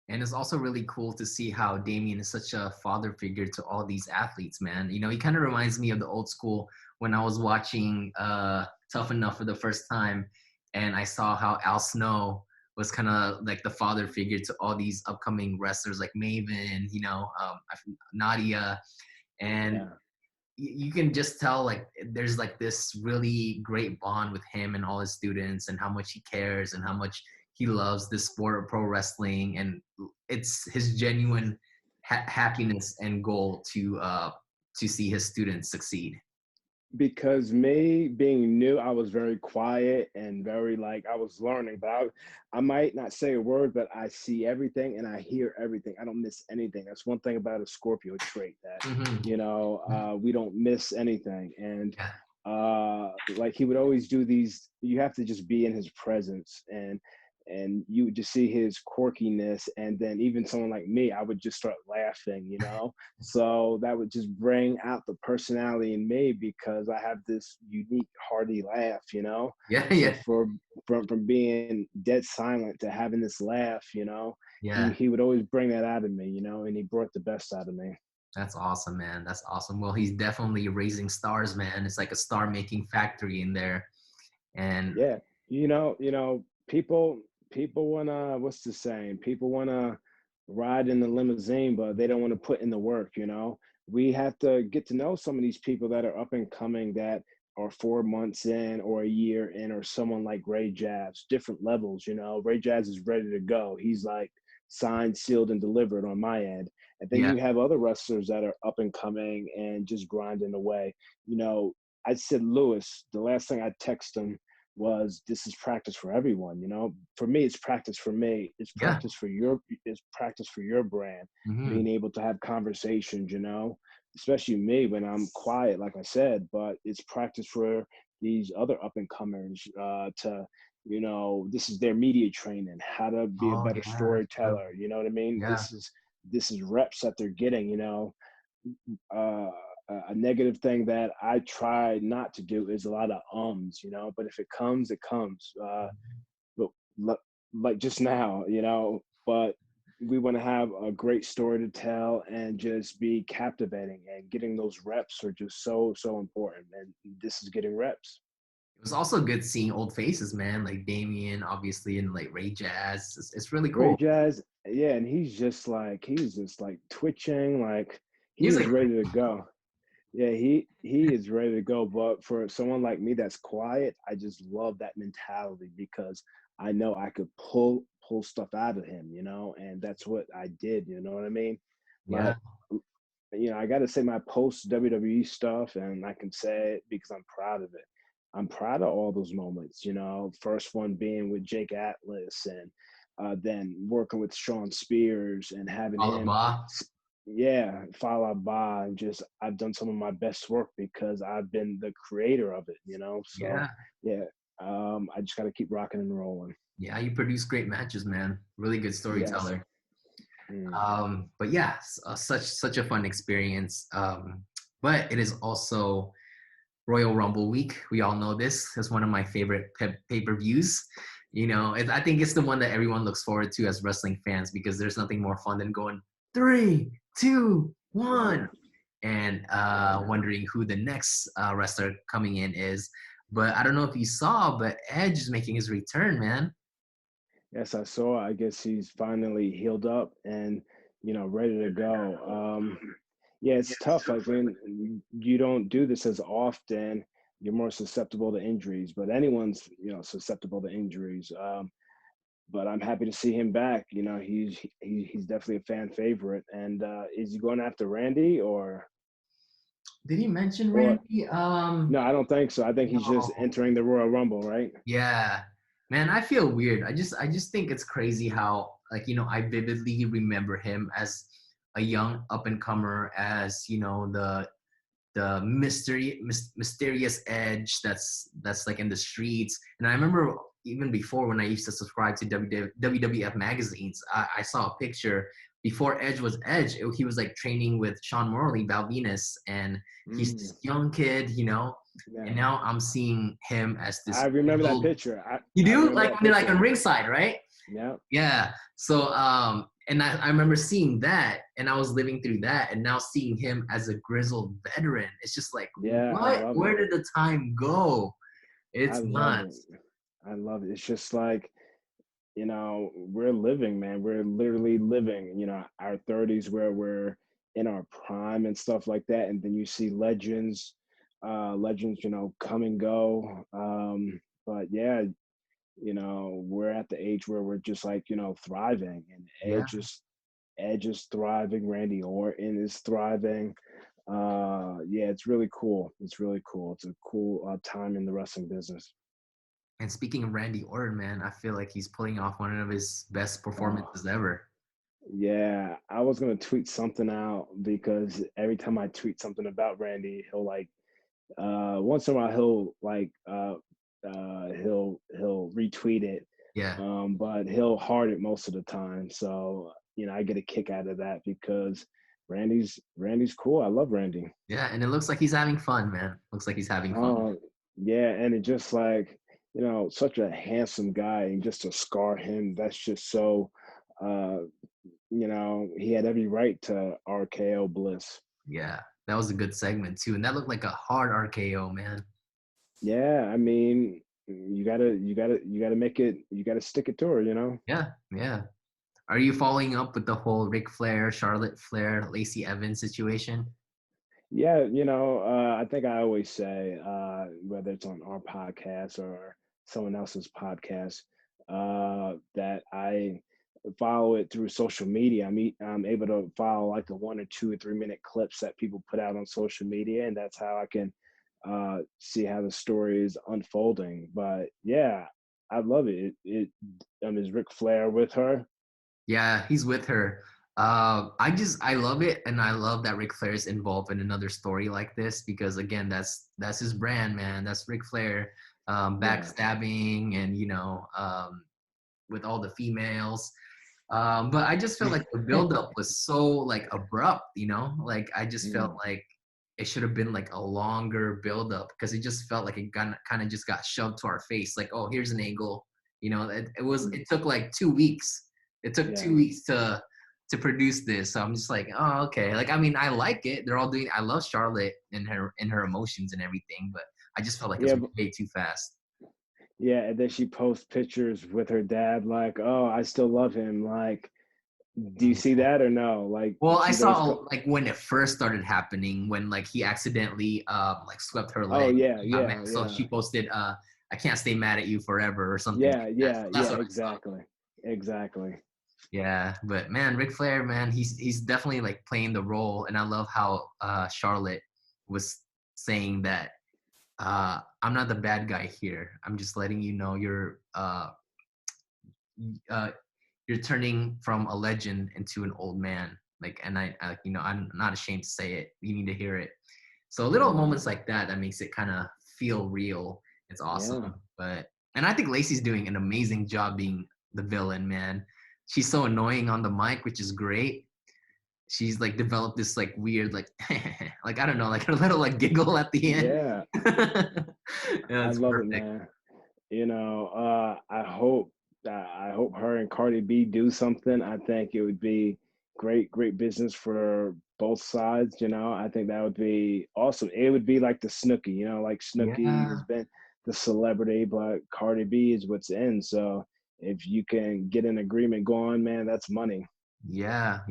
And it's also really cool to see how Damian is such a father figure to all these athletes, man. You know, he kind of reminds me of the old school when I was watching Tough Enough for the first time, and I saw how Al Snow was kind of like the father figure to all these upcoming wrestlers like Maven, you know, Nadia, and Yeah. you can just tell like there's like this really great bond with him and all his students, and how much he cares and how much he loves this sport of pro wrestling, and it's his genuine happiness and goal to see his students succeed. Because me being new, I was very quiet and very like I was learning, but I might not say a word, but I see everything and I hear everything. I don't miss anything. That's one thing about a Scorpio trait that you know we don't miss anything. And like he would always do these. You have to just be in his presence, and you would just see his quirkiness, and then even someone like me, I would just start laughing, you know. So that would just bring out the personality in me because I have this unique hearty laugh, you know. Yeah. So from being dead silent to having this laugh, you know, Yeah. he would always bring that out of me, you know, and he brought the best out of me. That's awesome, man. That's awesome. Well, he's definitely raising stars, man. It's like a star making factory in there. And Yeah, people wanna, what's the saying? People wanna ride in the limousine, but they don't want to put in the work, you know. We have to get to know some of these people that are up and coming that are 4 months in or a year in, or someone like Ray Jazz, different levels, you know. Ray Jazz is ready to go. He's like signed, sealed, and delivered on my end. And then yeah, you have other wrestlers that are up and coming and just grinding away. You know, I said Lewis, the last thing I texted him was, this is practice for everyone, you know. For me, it's practice for me. yeah. It's practice for your brand, Mm-hmm. being able to have conversations, you know, especially me when I'm quiet, like I said, but it's practice for these other up and comers to, you know, this is their media training, how to be a Oh better yeah, that's true. storyteller. You know what I mean? Yeah. This is reps that they're getting, you know. uh, a negative thing that I try not to do is a lot of ums, you know, but if it comes, it comes. But like just now, you know, but we want to have a great story to tell and just be captivating, and getting those reps are just so important. And this is getting reps. It was also good seeing old faces, man, like Damian, obviously, and like Ray Jazz. It's really Ray cool. Jazz, yeah, and he's just like twitching, like He's he's like, ready to go. Yeah, he is ready to go. But for someone like me that's quiet, I just love that mentality because I know I could pull stuff out of him, you know, and that's what I did. You know what I mean? yeah, Like, you know, I got to say my post WWE stuff, and I can say it because I'm proud of it. I'm proud of all those moments. You know, first one being with Jake Atlas, and then working with Sean Spears and having him, Alaba. yeah, Fallah Bah, and just I've done some of my best work because I've been the creator of it, you know. So Yeah, yeah, I just got to keep rocking and rolling. yeah. You produce great matches, man. Really good Yes. storyteller. Mm. But yeah, such a fun experience. But it is also Royal Rumble week. We all know this. It's one of my favorite pay-per-views. You know, I think it's the one that everyone looks forward to as wrestling fans because there's nothing more fun than going 3, 2, Yeah. 1, and wondering who the next wrestler coming in is. But I don't know if you saw, but Edge is making his return, man. Yes, I saw. I guess he's finally healed up and, you know, ready to go. Yeah, it's tough. Like when you don't do this as often, you're more susceptible to injuries. But anyone's, you know, susceptible to injuries. But I'm happy to see him back. You know, he's definitely a fan favorite. And is he going after Randy or Did he mention or Randy? no? I don't think so. I think he's just No. entering the Royal Rumble, right? Yeah, man, I feel weird. I just think it's crazy how, like, you know, I vividly remember him as a young up and comer as, you know, the mysterious edge that's like in the streets. And I remember even before, when I used to subscribe to WWF magazines, I saw a picture before Edge was Edge. He was like training with Sean Morley, Val Venus, and he's this young kid, you know. Yeah. And now I'm seeing him as this. I remember that picture. You do? Like on ringside, right? Yeah. Yeah. So and I remember seeing that, and I was living through that, and now seeing him as a grizzled veteran, it's just like, Yeah, what? Where did the time go? It's nuts. I love it. It's just like, you know, we're living, man. We're literally living, you know, our 30s where we're in our prime and stuff like that. And then you see legends, you know, come and go. But yeah, you know, we're at the age where we're just like, you know, thriving, and Yeah. Edge is thriving. Randy Orton is thriving. Yeah, it's really cool. It's really cool. It's a cool time in the wrestling business. And speaking of Randy Orton, man, I feel like he's pulling off one of his best performances ever. Yeah, I was gonna tweet something out because every time I tweet something about Randy, he'll like once in a while he'll retweet it. Yeah. But he'll heart it most of the time. So, you know, I get a kick out of that because Randy's cool. I love Randy. Yeah, and it looks like he's having fun, man. Looks like he's having fun. Yeah, and it just like, you know, such a handsome guy, and just to scar him, that's just so you know, he had every right to RKO Bliss. Yeah, that was a good segment too, and that looked like a hard RKO, man. Yeah, I mean, you gotta make it. You gotta stick it to her, you know. Yeah, yeah. Are you following up with the whole Ric Flair, Charlotte Flair, Lacey Evans situation? Yeah, you know, I think I always say, whether it's on our podcast or someone else's podcast, that I follow it through social media. I'm able to follow like the 1 or 2 or 3 minute clips that people put out on social media, and that's how I can see how the story is unfolding. But yeah, I love it. Is Ric Flair with her? Yeah, he's with her. I love it, and I love that Ric Flair is involved in another story like this, because again, that's his brand, man. That's Ric Flair, backstabbing, and you know, with all the females. But I just felt like the buildup was so like abrupt, you know. Like I just felt like it should have been like a longer buildup, because it just felt like it kind of just got shoved to our face. Like, oh, here's an angle, you know. It took like 2 weeks. It took 2 weeks to produce this. So I'm just like, oh, okay. Like, I mean, I like it. They're all doing. I love Charlotte and her emotions and everything, but I just felt like it was way too fast. Yeah, and then she posts pictures with her dad, like, "Oh, I still love him." Like, do you see that or no? Like, well, I saw like when it first started happening, when like he accidentally like swept her leg. Oh yeah. So she posted, "I can't stay mad at you forever" or something. Yeah, exactly. Yeah, but man, Ric Flair, man, he's definitely like playing the role, and I love how Charlotte was saying that. I'm not the bad guy here. I'm just letting you know you're turning from a legend into an old man. Like, and I you know, I'm not ashamed to say it. You need to hear it. So little moments like that makes it kind of feel real. It's awesome. And I think Lacey's doing an amazing job being the villain, man. She's so annoying on the mic, which is great. She's like developed this like weird like like I don't know, like a little like giggle at the end. Yeah, I love it, man. You know, I hope her and Cardi B do something. I think it would be great business for both sides. You know, I think that would be awesome. It would be like the Snooki, you know, like Snooki has been the celebrity, but Cardi B is what's in. So if you can get an agreement going, man, that's money. Yeah.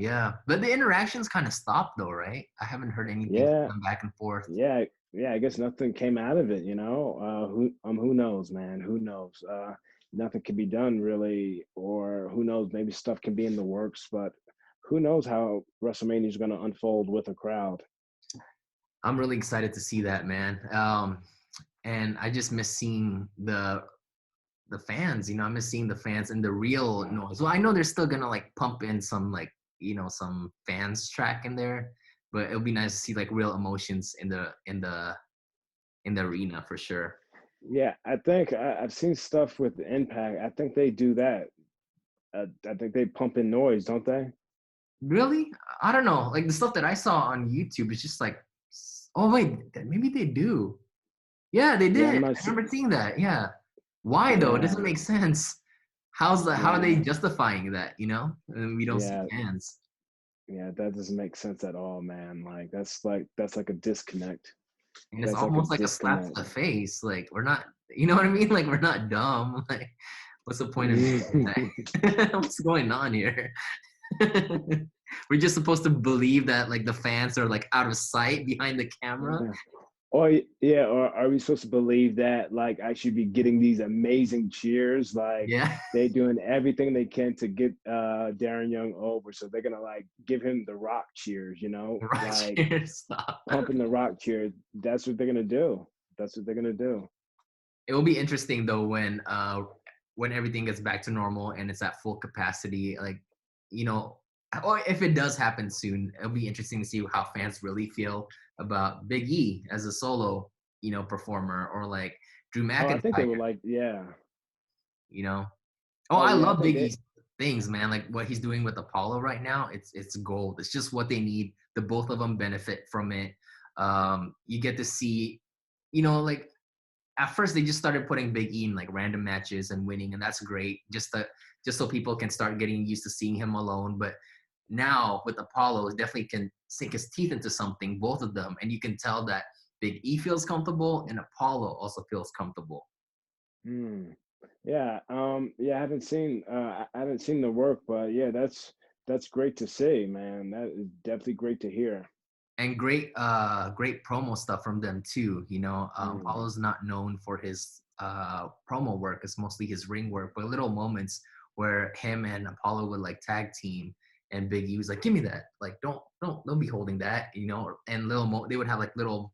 But the interactions kind of stopped though, right? I haven't heard anything from back and forth. Yeah. I guess nothing came out of it, you know. Who knows, man? Who knows? Nothing can be done really, or who knows? Maybe stuff can be in the works, but who knows how WrestleMania is going to unfold with a crowd. I'm really excited to see that, man. And I just miss seeing the fans, you know. I miss seeing the fans and the real noise. Well, I know they're still gonna like pump in some like some fans track in there, but it'll be nice to see like real emotions in the arena for sure. Yeah, I think I've seen stuff with Impact. I think they do that. I think they pump in noise, don't they? Really? I don't know. Like the stuff that I saw on YouTube is just like, oh wait, maybe they do. Yeah, they Yeah, did. I'm I not. remember seeing that. Yeah. Why though? It Yeah, doesn't make sense. How are they yeah, justifying that? And we don't see yeah, fans. yeah. That doesn't make sense at all, man. Like that's like a disconnect. And it's That's like a almost like a slap to disconnect. the face. Like we're not, you know what I mean? Like we're not dumb. Like what's the point of that? What's going on here? We're just supposed to believe that like the fans are like out of sight behind the camera. Yeah. Or yeah, or are we supposed to believe that like I should be getting these amazing cheers? Like Yeah. they doing everything they can to get Darren Young over, so they're gonna like give him the rock cheers, Right like here. Stop. pumping the rock cheers. That's what they're gonna do. That's what they're gonna do. It will be interesting though when everything gets back to normal and it's at full capacity, like, or if it does happen soon, it'll be interesting to see how fans really feel about Big E as a solo, performer, or like Drew Oh, I think they McIntyre, were like, yeah. you know. Oh, Oh I yeah, I love think Big they. E's things, man. Like what he's doing with Apollo right now, it's gold. It's just what they need. The both of them benefit from it. You get to see, like at first they just started putting Big E in like random matches and winning, and that's great. Just so people can start getting used to seeing him alone. But now with Apollo, it definitely can sink his teeth into something, both of them, and you can tell that Big E feels comfortable and Apollo also feels comfortable. Hmm. Yeah. Yeah. I haven't seen the work, but yeah, that's great to see, man. That is definitely great to hear. And great promo stuff from them too. Mm. Apollo's not known for his promo work. It's mostly his ring work, but little moments where him and Apollo would like tag team, and Big E was like, give me that, like don't be holding that, and they would have like little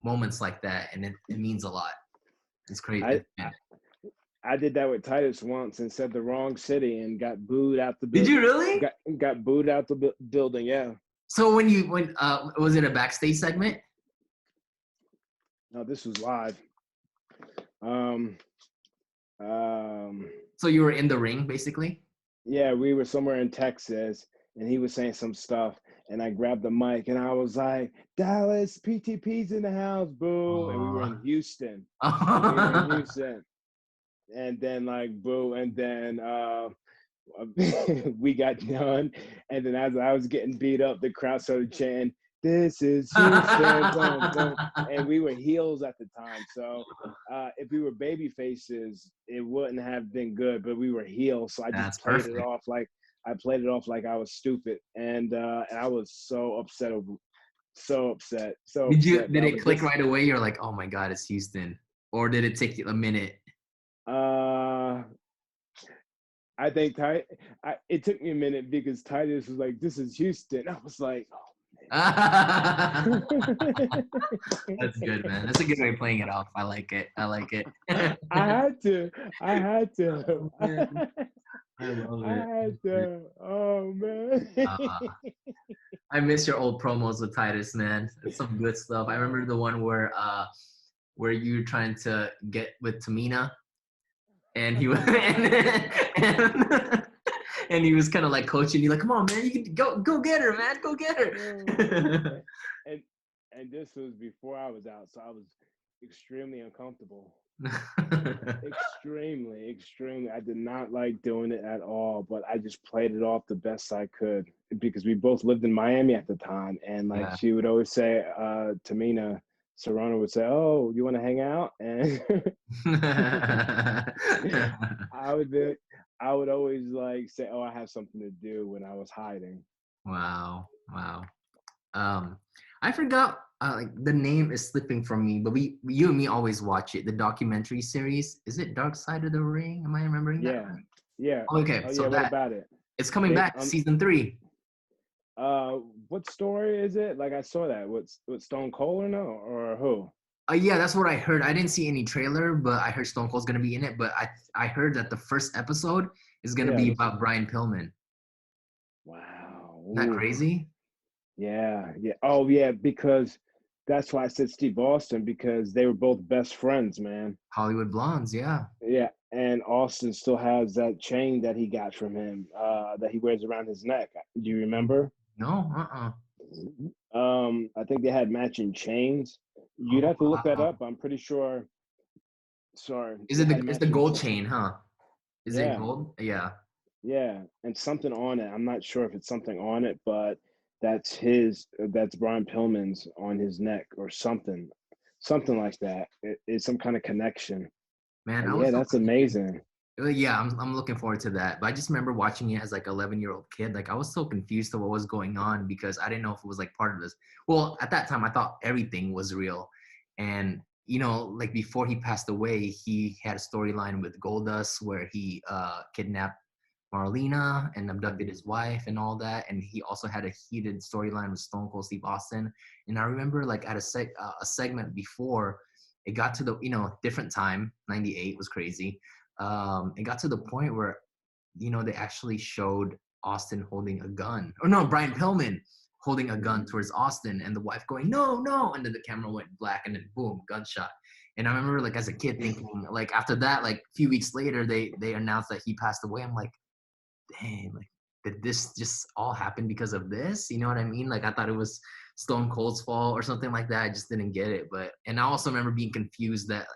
moments like that, and it means a lot. It's crazy. I I did that with Titus once and said the wrong city and got booed out the Did you really? got booed out the building. Yeah. So when was it a backstage segment? No, this was live. Um, So you were in the ring basically? yeah, we were somewhere in Texas and he was saying some stuff and I grabbed the mic and I was like, Dallas, PTP's in the house, boo. And we were in Houston. And then like boo, and then we got done, and then as I was getting beat up, the crowd started chanting, "This is Houston!" Boom, boom. And we were heels at the time, so if we were baby faces, it wouldn't have been good. But we were heels, so I just That's played perfect. it off like I was stupid, and I was so upset over, so upset, so upset. Did But I it was click just right away? You're like, oh my God, it's Houston. Or did it take you a minute? I think it took me a minute because Titus was like, "This is Houston." I was like, That's "Oh." good, man. That's a good way of playing it off. I like it. I had to. I had to. Oh, man. I love I it. had to. Oh man. I miss your old promos with Titus, man. It's some good stuff. I remember the one where you were trying to get with Tamina, and he was and he was kind of like coaching you, like, "Come on, man, you can go get her, man, go get her." and this was before I was out, so I was extremely uncomfortable. Extremely. I did not like doing it at all, but I just played it off the best I could because we both lived in Miami at the time, and like Yeah. she would always say, Tamina Serrano would say, "Oh, you want to hang out?" And I would always like say, "Oh, I have something to do" when I was hiding. Wow. I forgot. Like the name is slipping from me, but you and me always watch it. The documentary series, is it Dark Side of the Ring? Am I remembering that Yeah, right? yeah. Okay, Oh so yeah. What about it? it's coming They back, season 3. what story is it? Like I saw that. What's Stone Cold or no or who? Yeah, that's what I heard. I didn't see any trailer, but I heard Stone Cold's gonna be in it. But I heard that the first episode is gonna Yeah. be about Brian Pillman. Wow. Isn't that Ooh, crazy? yeah, yeah. Oh, yeah, because that's why I said Steve Austin, because they were both best friends, man. Hollywood Blondes, yeah. Yeah, and Austin still has that chain that he got from him, that he wears around his neck. Do you remember? No, uh-uh. I think they had matching chains. You'd Oh, have to look that wow. up. I'm pretty sure. Sorry, Is they it had it's the matching gold chains. chain, huh? Is it Yeah, gold? Yeah. yeah, and something on it. I'm not sure if it's something on it, but that's his. That's Brian Pillman's on his neck or something, something like that. It's some kind of connection. Man, But I yeah, was so that's confused. amazing. Yeah, I'm looking forward to that. But I just remember watching it as like 11-year-old kid. Like I was so confused to what was going on because I didn't know if it was like part of this. Well, at that time I thought everything was real. And like before he passed away, he had a storyline with Goldust where he kidnapped Marlena and abducted his wife and all that. And he also had a heated storyline with Stone Cold Steve Austin. And I remember like at a segment before, it got to the different time. 98 was crazy. It got to the point where they actually showed Austin holding a gun, or no, Brian Pillman holding a gun towards Austin, and the wife going no, no, and then the camera went black, and then boom, gunshot. And I remember like as a kid thinking like after that, like a few weeks later, they announced that he passed away. I'm like, dang, like did this just all happen because of this? You know what I mean? Like I thought it was Stone Cold's fault or something like that. I just didn't get it. And I also remember being confused that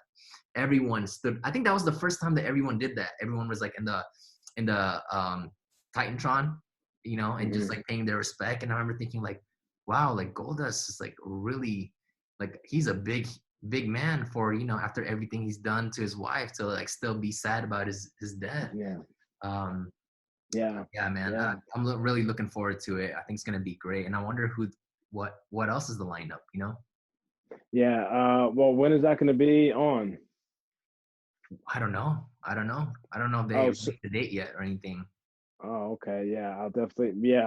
everyone stood. I think that was the first time that everyone did that. Everyone was like in the Titantron, and just Mhm. like paying their respect. And I remember thinking like, wow, like Goldust is like really like he's a big man for after everything he's done to his wife to like still be sad about his death. Yeah, Um, yeah, yeah, man, yeah, I'm really looking forward to it. I think it's gonna be great, and I wonder what else is the lineup. yeah. Well, when is that going to be on? I don't know. I don't know if they Oh, so, released the date yet or anything. oh, okay. Yeah, I'll definitely. Yeah,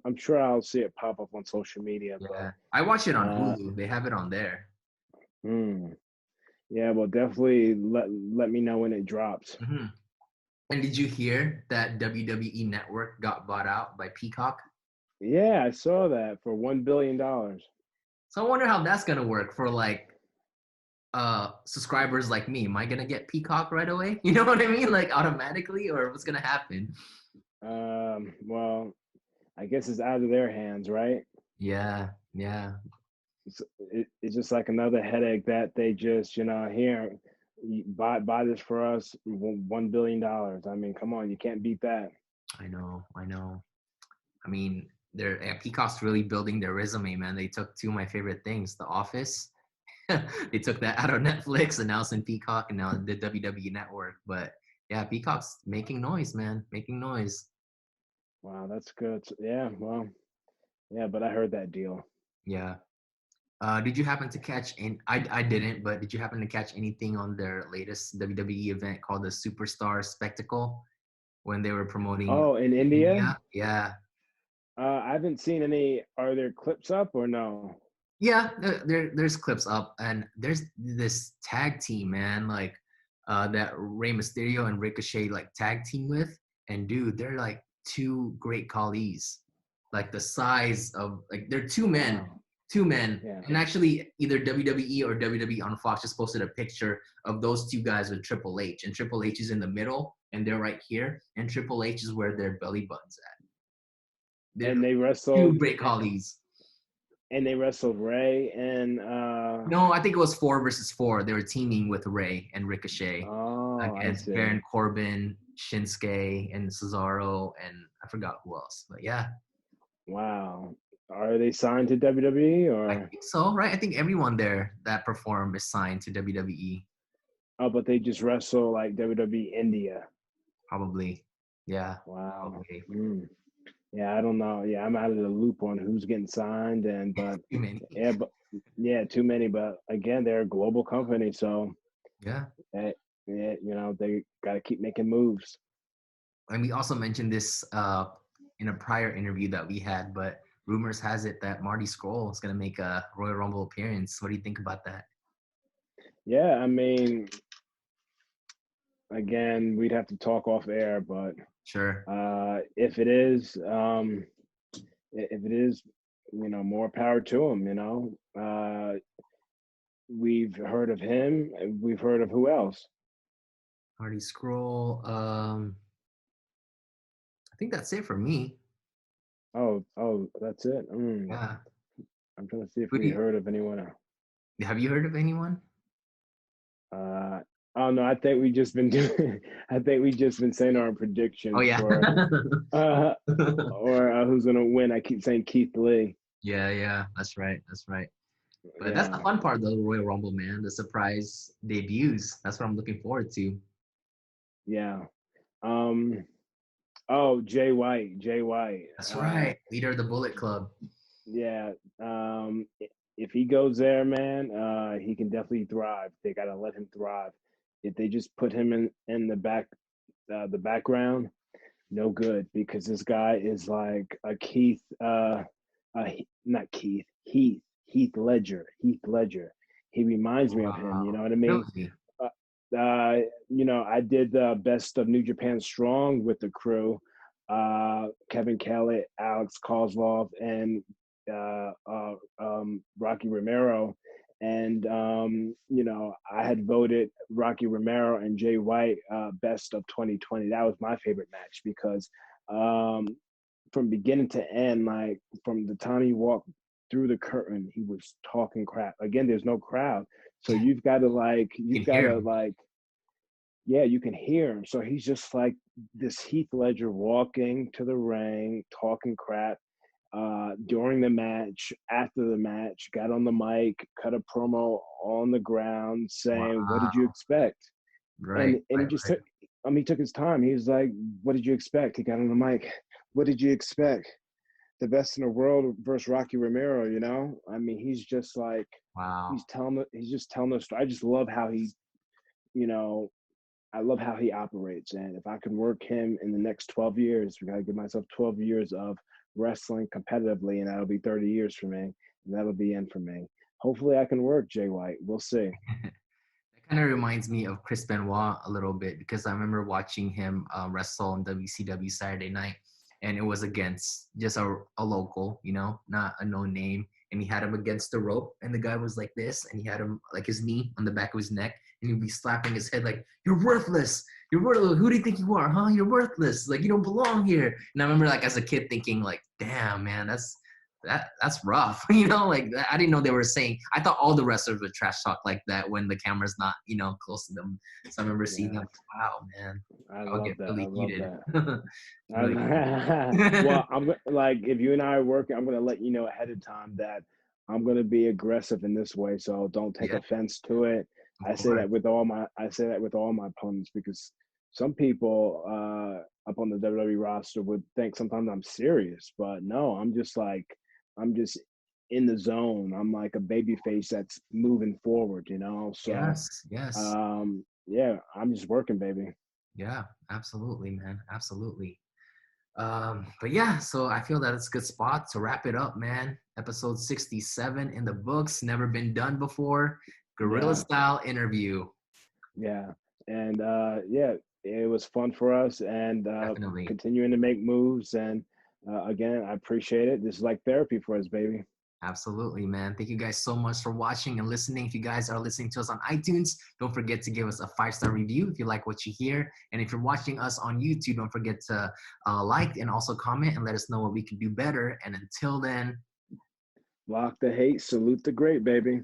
I'm sure I'll see it pop up on social media. But Yeah, I watch it on uh, Hulu. They have it on there. hmm, yeah, well, definitely let me know when it drops. Hmm. And did you hear that WWE Network got bought out by Peacock? Yeah, I saw that for $1 billion. So I wonder how that's gonna work for like subscribers like me. Am I gonna get Peacock right away? You know what I mean? Like automatically, or what's gonna happen? Well, I guess it's out of their hands, right? Yeah, yeah. It's just like another headache that they just, here, buy this for us, $1 billion. I mean, come on, you can't beat that. I know, I know. I mean, Peacock's really building their resume, man. They took two of my favorite things, The Office. They took that out of Netflix, and now it's in Peacock, and now the WWE Network. But yeah, Peacock's making noise, man, making noise. Wow, that's good. Yeah, well, yeah, but I heard that deal. Yeah. Did you happen to catch? I didn't, but did you happen to catch anything on their latest WWE event called the Superstar Spectacle when they were promoting Oh, in India? India? Yeah. I haven't seen any. Are there clips up or no? Yeah, there's clips up, and there's this tag team, man, like that Rey Mysterio and Ricochet like tag team with, and dude, they're like two great Khali's, like the size of like they're Wow. two men, Yeah. and actually either WWE or WWE on Fox just posted a picture of those two guys with Triple H, and Triple H is in the middle, and they're right here, and Triple H is where their belly button's at. They're And they two wrestled great Khali's. and they wrestled Ray and No, I think it was 4 versus 4. They were teaming with Ray and Ricochet oh, I against see. Baron Corbin, Shinsuke, and Cesaro, and I forgot who else. But yeah, Wow. Are they signed to WWE I or think so, right? I think everyone there that performed is signed to WWE, oh, but they just wrestle like WWE India. probably. Yeah, Wow. probably. Hmm. Yeah, I don't know. Yeah, I'm out of the loop on who's getting signed but Too many. yeah, but yeah, too many. But again, they're a global company, so Yeah. eh, yeah, they got to keep making moves. And we also mentioned this in a prior interview that we had, but rumors has it that Marty Scurll is going to make a Royal Rumble appearance. What do you think about that? Yeah, I mean, again, we'd have to talk off air, but Sure. if it is, if it is, more power to him. We've heard of him. We've heard of who else? Hardy Scroll. I think that's it for me. Oh, that's it. Yeah. I'm trying to see if Who do we you, heard of anyone else. have you heard of anyone? Oh no, I think we just been doing. I think we just been saying our Oh predictions yeah. for, or who's gonna win. I keep saying Keith Lee. Yeah, that's right. That's right. But that's the Yeah, fun part of the Royal Rumble, man. The surprise debuts. That's what I'm looking forward to. yeah. Um. Oh, Jay White. Jay White. That's right. Leader of the Bullet Club. Yeah. If he goes there, man, he can definitely thrive. They gotta let him thrive. If they just put him in the background, no good, because this guy is like a not Keith, Heath Ledger. Heath Ledger. He reminds me of him. You Wow. know what I mean? Really? I did the best of New Japan Strong with the crew. Kevin Kelly, Alex Kozlov, and Rocky Romero. And I had voted Rocky Romero and Jay White best of 2020. That was my favorite match because from beginning to end, like from the time he walked through the curtain, he was talking crap. Again, there's no crowd, so You can hear him. yeah, you can hear him. So he's just like this Heath Ledger walking to the ring, talking crap. During the match, after the match, got on the mic, cut a promo on the ground saying, "What did you Wow. expect?" Right, And he right, just right. took, he took his time. He was like, "What did you expect?" He got on the mic. What did you expect? The best in the world versus Rocky Romero. I mean, he's just like Wow. he's just telling the story. I just love how you know, I love how he operates. And if I can work him in the next 12 years, we got to give myself 12 years of wrestling competitively, and that'll be 30 years for me. And that'll be in for me. Hopefully, I can work Jay White. We'll see. That kind of reminds me of Chris Benoit a little bit because I remember watching him wrestle on WCW Saturday Night, and it was against just a local, not a no name. And he had him against the rope, and the guy was like this, and he had him like his knee on the back of his neck, and he'd be slapping his head like, "You're worthless. You're worthless. Who do you think you are, huh? You're worthless. Like you don't belong here." And I remember like as a kid thinking like, "Damn, man, that's rough." Like I didn't know they were saying. I thought all the wrestlers would trash talk like that when the camera's not, close to them. So I remember seeing Yeah, them. Wow, man, I I'll love get that. I really love heated. that. Really heated. Well, like if you and I are working, I'm gonna let you know ahead of time that I'm gonna be aggressive in this way. So don't take Yeah, offense to it. of course. I say that with all my opponents because some people up on the WWE roster would think sometimes I'm serious, but no, I'm just in the zone. I'm like a baby face that's moving forward. So Yes. yeah, I'm just working, baby. Yeah, absolutely, man. Absolutely. But yeah, so I feel that it's a good spot to wrap it up, man. Episode 67 in the books, never been done before. Guerrilla Yeah. style interview. Yeah. And yeah, it was fun for us and Definitely. continuing to make moves. And again, I appreciate it. This is like therapy for us, baby. Absolutely, man. Thank you guys so much for watching and listening. If you guys are listening to us on iTunes, don't forget to give us a 5-star review if you like what you hear. And if you're watching us on YouTube, don't forget to like and also comment and let us know what we can do better. And until then, Lock the hate, salute the great, baby.